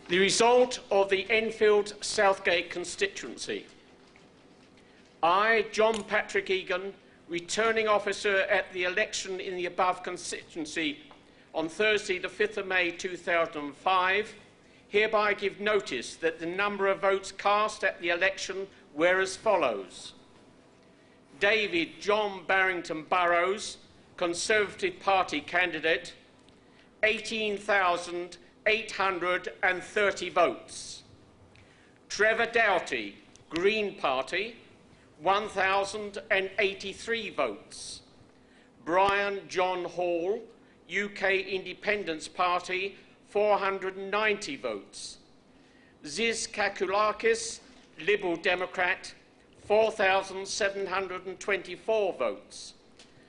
The result of the Enfield Southgate constituency. I, John Patrick Egan, returning officer at the election in the above constituency on Thursday the 5th of May 2005, hereby give notice that the number of votes cast at the election were as follows. David John Barrington Burrows, Conservative Party candidate, 18,830 votes. Trevor Doughty, Green Party, 1,083 votes. Brian John Hall, UK Independence Party, 490 votes. Ziz Kakoulakis, Liberal Democrat, 4,724 votes.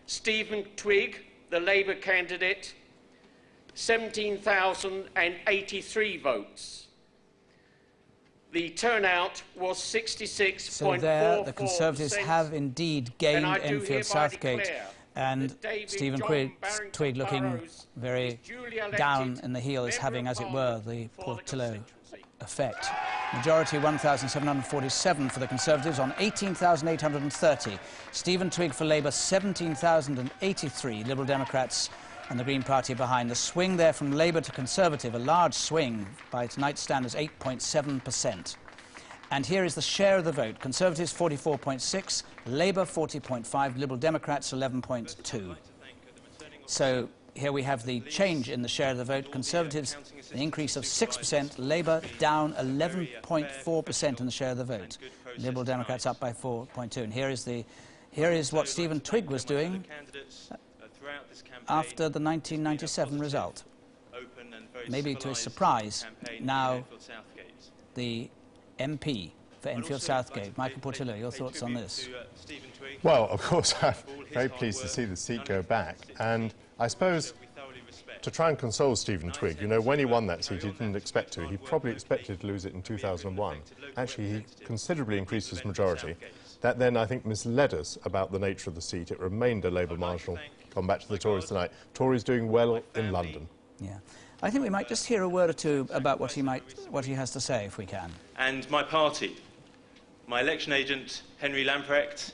Stephen Twigg, the Labour candidate, 17,083 votes. The turnout was 66.44%. So there, the Conservatives have indeed gained Enfield Southgate, and Stephen Twigg, looking very down in the heel, is having, as it were, the Portillo effect. Majority 1,747 for the Conservatives on 18,830. Stephen Twigg for Labour, 17,083. Liberal Democrats and the Green Party behind. The swing there from Labour to Conservative, a large swing by tonight's standards, 8.7%. And here is the share of the vote. Conservatives 44.6, Labour 40.5, Liberal Democrats 11.2. So here we have the change in the share of the vote. Conservatives, an increase of 6%, Labour down 11.4% in the share of the vote. Liberal Democrats up by 4.2. And here is what Stephen Twigg was doing after the 1997 result. Maybe to his surprise, now the MP for Enfield Southgate, Michael Portillo, your thoughts on this? Well, of course, I'm very pleased to see the seat go back. And I suppose to try and console Stephen Twigg, you know, when he won that seat, he didn't expect to. He probably expected to lose it in 2001. Actually, he considerably increased his majority. That then, I think, misled us about the nature of the seat. It remained a Labour marginal. Gone back to the Tories tonight. Tories doing well in London. Yeah. I think we might just hear a word or two about what he has to say, if we can. And my party, my election agent, Henry Lamprecht,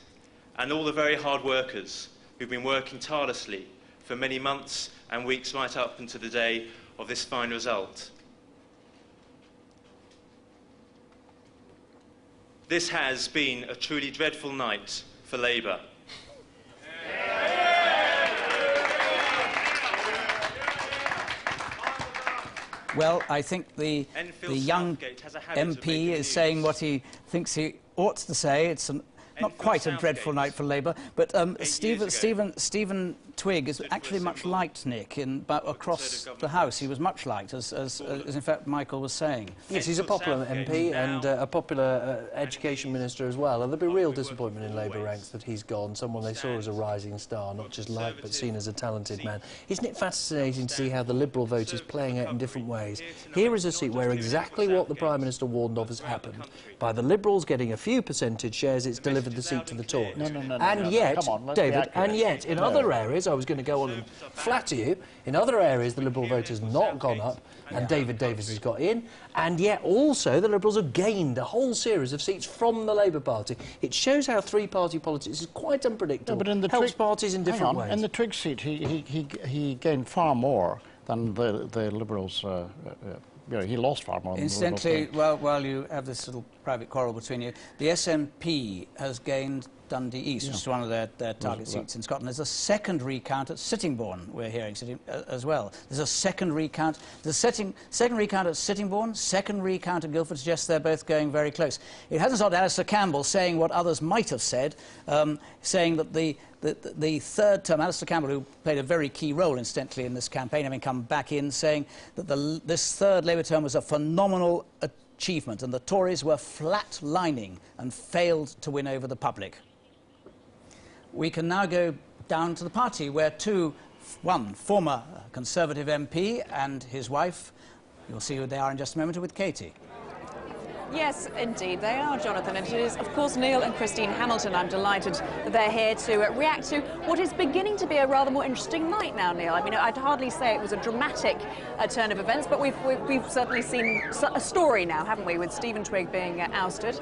and all the very hard workers who've been working tirelessly for many months and weeks right up until the day of this fine result. This has been a truly dreadful night for Labour. Well, I think the young MP is saying what he thinks he ought to say. It's not quite a dreadful night for Labour, but Stephen Twigg is actually much liked, Nick, across the House. He was much liked, as in fact Michael was saying. Yes, he's a popular MP and a popular education minister as well. And there'll be real disappointment in Labour ranks that he's gone, someone they saw as a rising star, not just liked but seen as a talented man. Isn't it fascinating to see how the Liberal vote is playing out in different ways? Here is a seat where exactly what the Prime Minister warned of has happened. By the Liberals getting a few percentage shares, it's delivered the seat to the Tories. And yet, come on, David, and yet, in other areas, I was going to go on and flatter you, in other areas the Liberal vote has not gone up, and David Davis has got in, and yet also the Liberals have gained a whole series of seats from the Labour Party. It shows how three-party politics is quite unpredictable. No, but in the helps parties in different ways. In the Twigg seat, he gained far more than the Liberals. You know, he lost far more. Incidentally, while you have this little private quarrel between you, the SNP has gained Dundee East, which is one of their target seats in Scotland. There's a second recount at Sittingbourne, we're hearing, as well. There's a second recount. The second recount at Sittingbourne, second recount at Guildford suggests they're both going very close. It hasn't stopped Alistair Campbell saying what others might have said, saying that the third term, Alistair Campbell, who played a very key role, incidentally, in this campaign, having come back in, saying that this third Labour term was a phenomenal achievement, and the Tories were flat-lining and failed to win over the public. We can now go down to the party, where one former Conservative MP and his wife, you'll see who they are in just a moment, with Katie. Yes, indeed, they are, Jonathan. And it is, of course, Neil and Christine Hamilton. I'm delighted that they're here to react to what is beginning to be a rather more interesting night now, Neil. I mean, I'd hardly say it was a dramatic turn of events, but we've certainly seen a story now, haven't we, with Stephen Twigg being ousted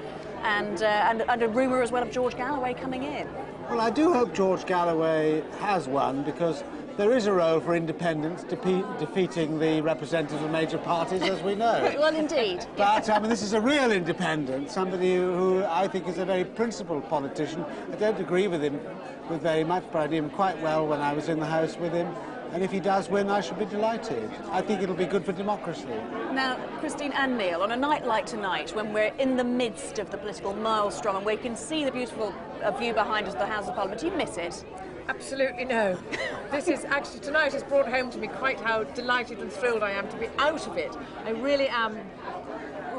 and a rumour as well of George Galloway coming in. Well, I do hope George Galloway has won, because there is a role for independents defeating the representatives of major parties, as we know. Well, indeed. But I mean, this is a real independent, somebody who I think is a very principled politician. I don't agree with him very much, but I knew him quite well when I was in the House with him. And if he does win, I should be delighted. I think it'll be good for democracy. Now, Christine and Neil, on a night like tonight, when we're in the midst of the political maelstrom and we can see the beautiful view behind us of the House of Parliament, do you miss it? Absolutely no. This is actually, tonight has brought home to me quite how delighted and thrilled I am to be out of it. I really am.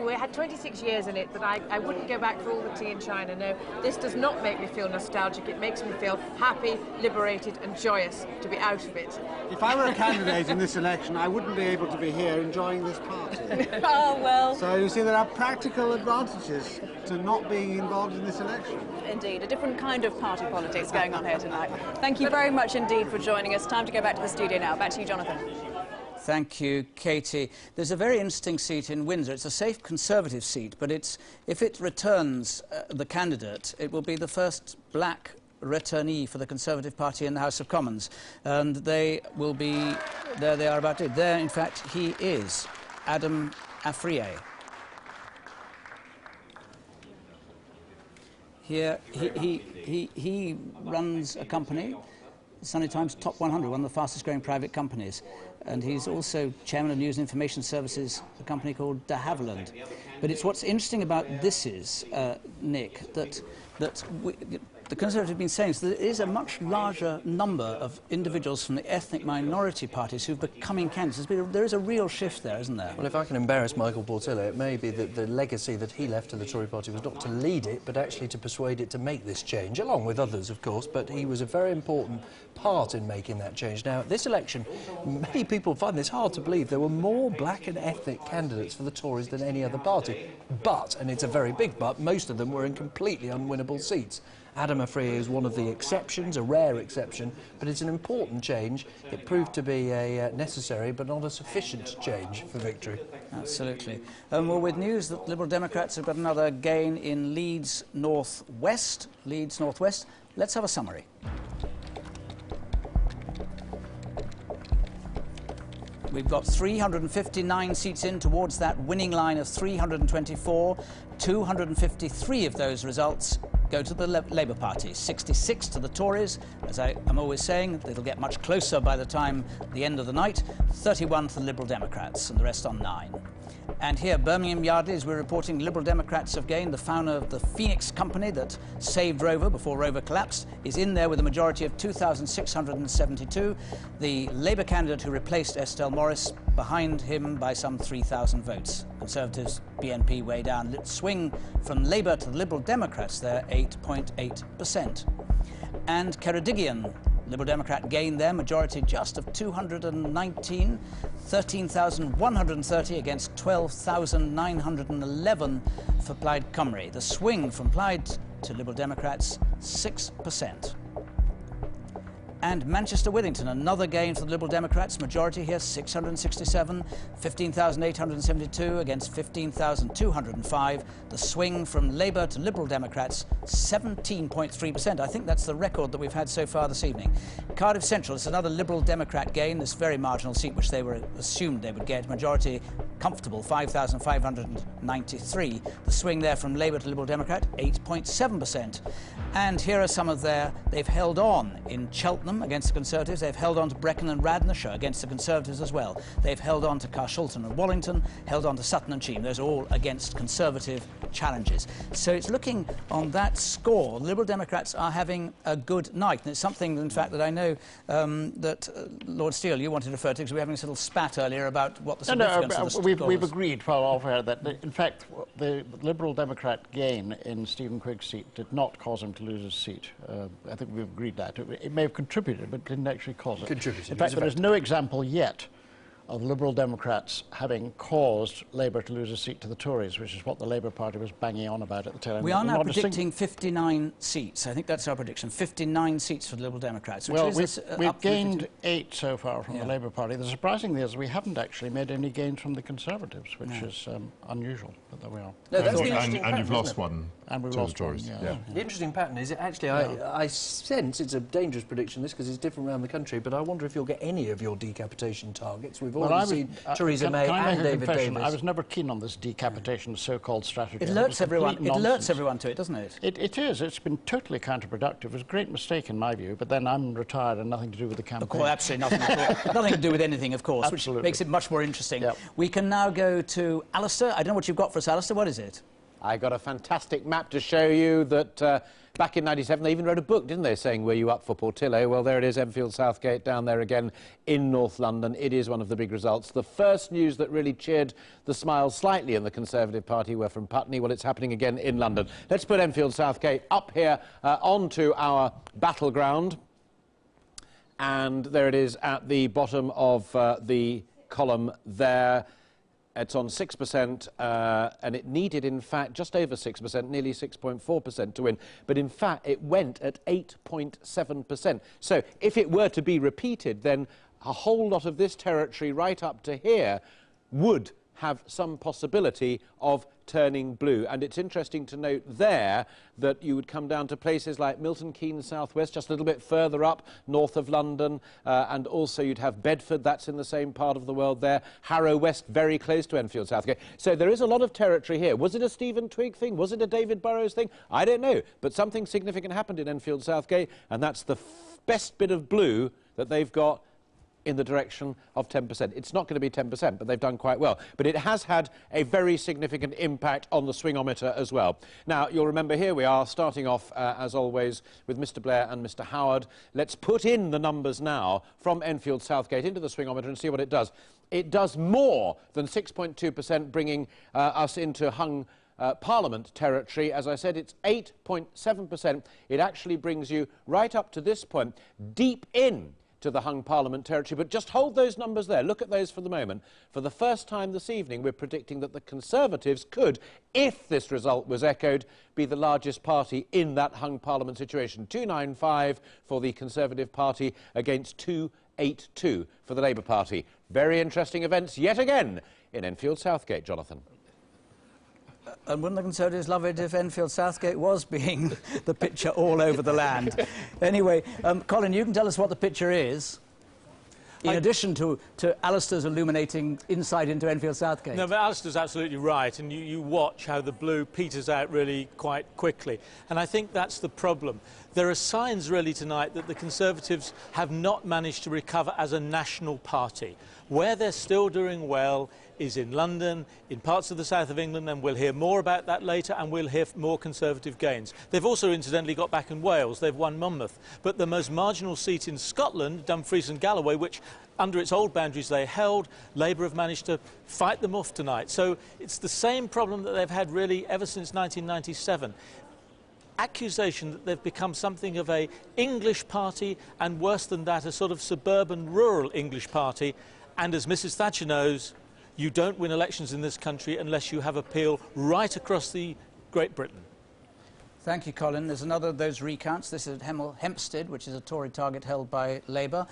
We had 26 years in it, but I wouldn't go back for all the tea in China. No, this does not make me feel nostalgic. It makes me feel happy, liberated and joyous to be out of it. If I were a candidate in this election, I wouldn't be able to be here enjoying this party. Oh, well. So you see, there are practical advantages to not being involved in this election. Indeed, a different kind of party politics going on here tonight. Thank you very much indeed for joining us. Time to go back to the studio now. Back to you, Jonathan. Thank you, Katie. There's a very interesting seat in Windsor. It's a safe Conservative seat, but if it returns the candidate, it will be the first black returnee for the Conservative Party in the House of Commons. And they will be... There they are about it. There, in fact, he is, Adam Afriyie. Here, he runs a company, Sunday Times Top 100, one of the fastest growing private companies. And he's also chairman of News and Information Services, a company called de Havilland. But it's what's interesting about this is, Nick, that the Conservatives have been saying is that there is a much larger number of individuals from the ethnic minority parties who've becoming candidates. There is a real shift there, isn't there? Well, if I can embarrass Michael Portillo, it may be that the legacy that he left to the Tory party was not to lead it, but actually to persuade it to make this change, along with others, of course, but he was a very important part in making that change. Now, at this election, many people find this hard to believe, there were more black and ethnic candidates for the Tories than any other party. But, and it's a very big but, most of them were in completely unwinnable seats. Adam Afriyie is one of the exceptions, a rare exception, but it's an important change. It proved to be a necessary but not a sufficient change for victory. Absolutely. Well, with news that Liberal Democrats have got another gain in Leeds North West, let's have a summary. We've got 359 seats in towards that winning line of 324. 253 of those results go to the Labour Party, 66 to the Tories. As I am always saying, it'll get much closer by the time the end of the night. 31 to the Liberal Democrats and the rest on 9. And here, Birmingham Yardley, as we're reporting, Liberal Democrats have gained. The founder of the Phoenix company that saved Rover before Rover collapsed is in there with a majority of 2,672. The Labour candidate who replaced Estelle Morris behind him by some 3,000 votes. Conservatives, BNP way down. Swing from Labour to the Liberal Democrats there, 8.8%. And Ceredigion, Liberal Democrat gained their majority just of 219, 13,130 against 12,911 for Plaid Cymru. The swing from Plaid to Liberal Democrats, 6%. And Manchester Withington, another gain for the Liberal Democrats, majority here 667, 15,872 against 15,205. The swing from Labour to Liberal Democrats, 17.3%. I think that's the record that we've had so far this evening. Cardiff Central is another Liberal Democrat gain, this very marginal seat which they were assumed they would get. Majority comfortable, 5,593. The swing there from Labour to Liberal Democrat, 8.7%. And here are some of they've held on in Cheltenham against the Conservatives. They've held on to Brecon and Radnorshire against the Conservatives as well. They've held on to Carshalton and Wallington, held on to Sutton and Cheam. Those are all against Conservative challenges. So it's looking on that score. The Liberal Democrats are having a good night. And it's something, in fact, that I know that Lord Steele, you wanted to refer to, because we were having this little spat earlier about what the significance of the score we've agreed well off air that, in fact, the Liberal Democrat gain in Stephen Quigg's seat did not cause him to lose his seat. I think we've agreed that. It may have contributed, but didn't actually cause it. In fact, there is no example yet of Liberal Democrats having caused Labour to lose a seat to the Tories, which is what the Labour Party was banging on about at the time. We are now predicting 59 seats. I think that's our prediction. 59 seats for the Liberal Democrats. Which we've gained 8 so far from the Labour Party. The surprising thing is we haven't actually made any gains from the Conservatives, which is unusual, but there we are. No, and you've lost one And we to lost the Tories. one, Yeah. The interesting pattern is, actually, I sense it's a dangerous prediction, this, because it's different around the country, but I wonder if you'll get any of your decapitation targets. We've already seen Theresa May and David Davis. I was never keen on this decapitation so-called strategy. It alerts everyone. It alerts everyone to it, doesn't it? It is. It's been totally counterproductive. It was a great mistake in my view, but then I'm retired and nothing to do with the campaign. Of course, absolutely nothing at all. Nothing to do with anything, of course, Absolutely. which makes it much more interesting. Yep. We can now go to Alistair. I don't know what you've got for us, Alistair. What is it? I got a fantastic map to show you that back in '97 they even wrote a book, didn't they, saying, were you up for Portillo? Well, there it is, Enfield Southgate down there again in North London. It is one of the big results. The first news that really cheered the smiles slightly in the Conservative Party were from Putney. Well, it's happening again in London. Let's put Enfield Southgate up here onto our battleground. And there it is at the bottom of the column there. It's on 6%, and it needed, in fact, just over 6%, nearly 6.4% to win. But, in fact, it went at 8.7%. So, if it were to be repeated, then a whole lot of this territory right up to here would have some possibility of turning blue. And it's interesting to note there that you would come down to places like Milton Keynes South West, just a little bit further up north of London, and also you'd have Bedford, that's in the same part of the world there, Harrow West, very close to Enfield Southgate. So there is a lot of territory here. Was it a Stephen Twigg thing? Was it a David Burrows thing? I don't know, but something significant happened in Enfield Southgate, and that's the best bit of blue that they've got in the direction of 10%. It's not going to be 10%, but they've done quite well. But it has had a very significant impact on the swingometer as well. Now, you'll remember here we are starting off, as always, with Mr Blair and Mr Howard. Let's put in the numbers now from Enfield Southgate into the swingometer and see what it does. It does more than 6.2%, bringing us into hung Parliament territory. As I said, it's 8.7%. It actually brings you right up to this point, deep in to the hung Parliament territory. But just hold those numbers there. Look at those for the moment. For the first time this evening, we're predicting that the Conservatives could, if this result was echoed, be the largest party in that hung Parliament situation. 295 for the Conservative Party against 282 for the Labour Party. Very interesting events yet again in Enfield Southgate, Jonathan. And wouldn't the Conservatives love it if Enfield Southgate was being the picture all over the land? Anyway, Colin, you can tell us what the picture is, in addition to Alistair's illuminating insight into Enfield Southgate. No, but Alistair's absolutely right, and you watch how the blue peters out really quite quickly. And I think that's the problem. There are signs really tonight that the Conservatives have not managed to recover as a national party. Where they're still doing well is in London, in parts of the south of England, and we'll hear more about that later, and we'll hear more Conservative gains. They've also incidentally got back in Wales. They've won Monmouth. But the most marginal seat in Scotland, Dumfries and Galloway, which under its old boundaries they held, Labour have managed to fight them off tonight. So it's the same problem that they've had really ever since 1997. Accusation that they've become something of an English party, and worse than that, a sort of suburban rural English party. And as Mrs Thatcher knows, you don't win elections in this country unless you have appeal right across the Great Britain. Thank you, Colin. There's another of those recounts. This is at Hempstead, which is a Tory target held by Labour.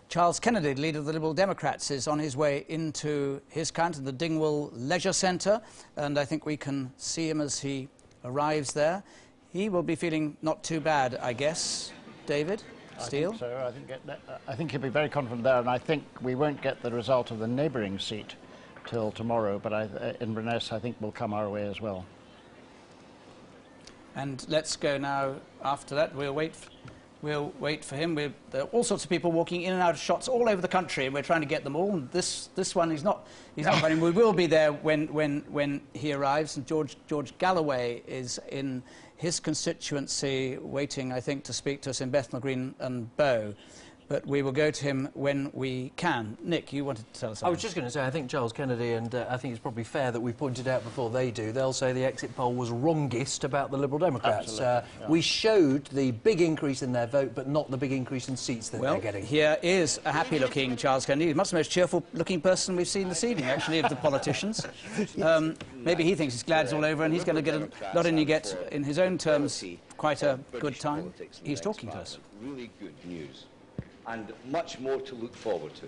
Charles Kennedy, leader of the Liberal Democrats, is on his way into his county, the Dingwall Leisure Centre, and I think we can see him as he arrives there. He will be feeling not too bad, I guess. David? Steele? I think so. I think he'll be very confident there, and I think we won't get the result of the neighbouring seat till tomorrow, but Inverness, I think, will come our way as well. And let's go now. After that, we'll wait for him. There are all sorts of people walking in and out of shots all over the country, and we're trying to get them all. And this one, he's not running. We will be there when he arrives. And George Galloway is in his constituency, waiting, I think, to speak to us in Bethnal Green and Bow. But we will go to him when we can. Nick, you wanted to tell us something. I was just going to say, I think Charles Kennedy, and I think it's probably fair that we pointed out before they do, they'll say the exit poll was wrongest about the Liberal Democrats. We showed the big increase in their vote, but not the big increase in seats that they're getting. Here is a happy-looking Charles Kennedy. He's much the most cheerful-looking person we've seen this evening, actually, of the politicians. Maybe he thinks he's glad it's all over, and he's going to get not only get, in his own terms, quite a good time. He's talking to us. Really good news, and much more to look forward to.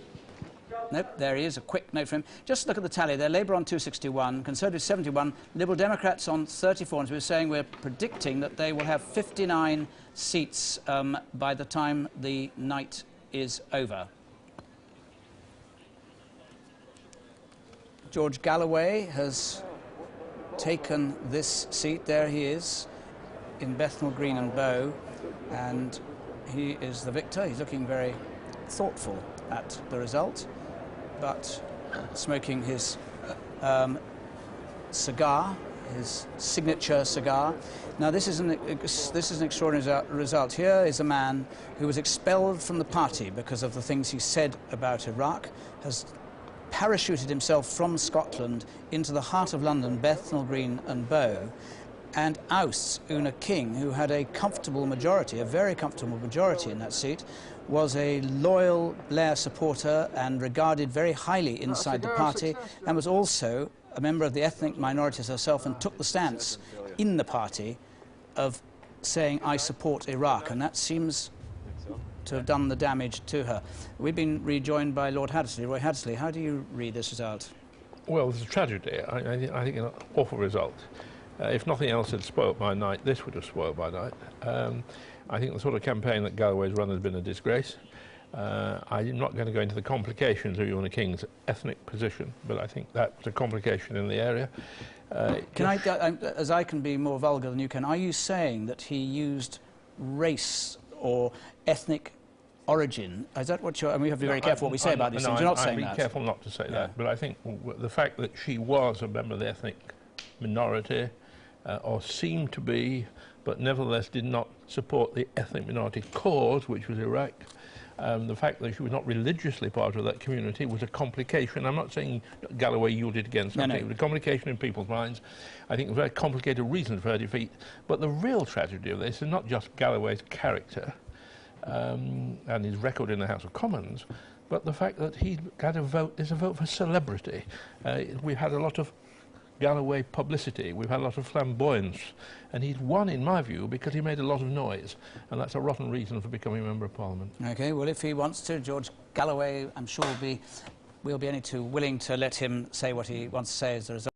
Nope, there he is, a quick note from him. Just look at the tally there. Labour on 261, Conservatives 71, Liberal Democrats on 34. And as we were saying, we're predicting that they will have 59 seats by the time the night is over. George Galloway has taken this seat. There he is in Bethnal Green Bow, and he is the victor. He's looking very thoughtful at the result, but smoking his cigar, his signature cigar. Now this is an extraordinary result. Here is a man who was expelled from the party because of the things he said about Iraq, has parachuted himself from Scotland into the heart of London, Bethnal Green and Bow, and ousts Una King, who had a comfortable majority, a very comfortable majority in that seat, was a loyal Blair supporter and regarded very highly inside the party, and was also a member of the ethnic minorities herself, and took the stance in the party of saying, I support Iraq, and that seems to have done the damage to her. We've been rejoined by Lord Haddesley. Roy Haddesley, how do you read this result? Well, it's a tragedy. I think an awful result. If nothing else had spoilt my night, this would have spoiled my night. I think the sort of campaign that Galloway's run has been a disgrace. I'm not going to go into the complications of Una King's ethnic position, but I think that's a complication in the area. As I can be more vulgar than you can, are you saying that he used race or ethnic origin? Is that what you're... I mean, we have to be very careful what we say about these things. You're not saying that. I'm being careful not to say that, but I think the fact that she was a member of the ethnic minority, or seemed to be, but nevertheless did not support the ethnic minority cause, which was Iraq. The fact that she was not religiously part of that community was a complication. I'm not saying Galloway yielded against something. It was a complication in people's minds. I think it was a very complicated reason for her defeat. But the real tragedy of this is not just Galloway's character and his record in the House of Commons, but the fact that he had a vote, is a vote for celebrity. We've had a lot of Galloway publicity, we've had a lot of flamboyance, and he's won, in my view, because he made a lot of noise, and that's a rotten reason for becoming a Member of Parliament. OK, well, if he wants to, George Galloway, I'm sure, we'll be only too willing to let him say what he wants to say as a result.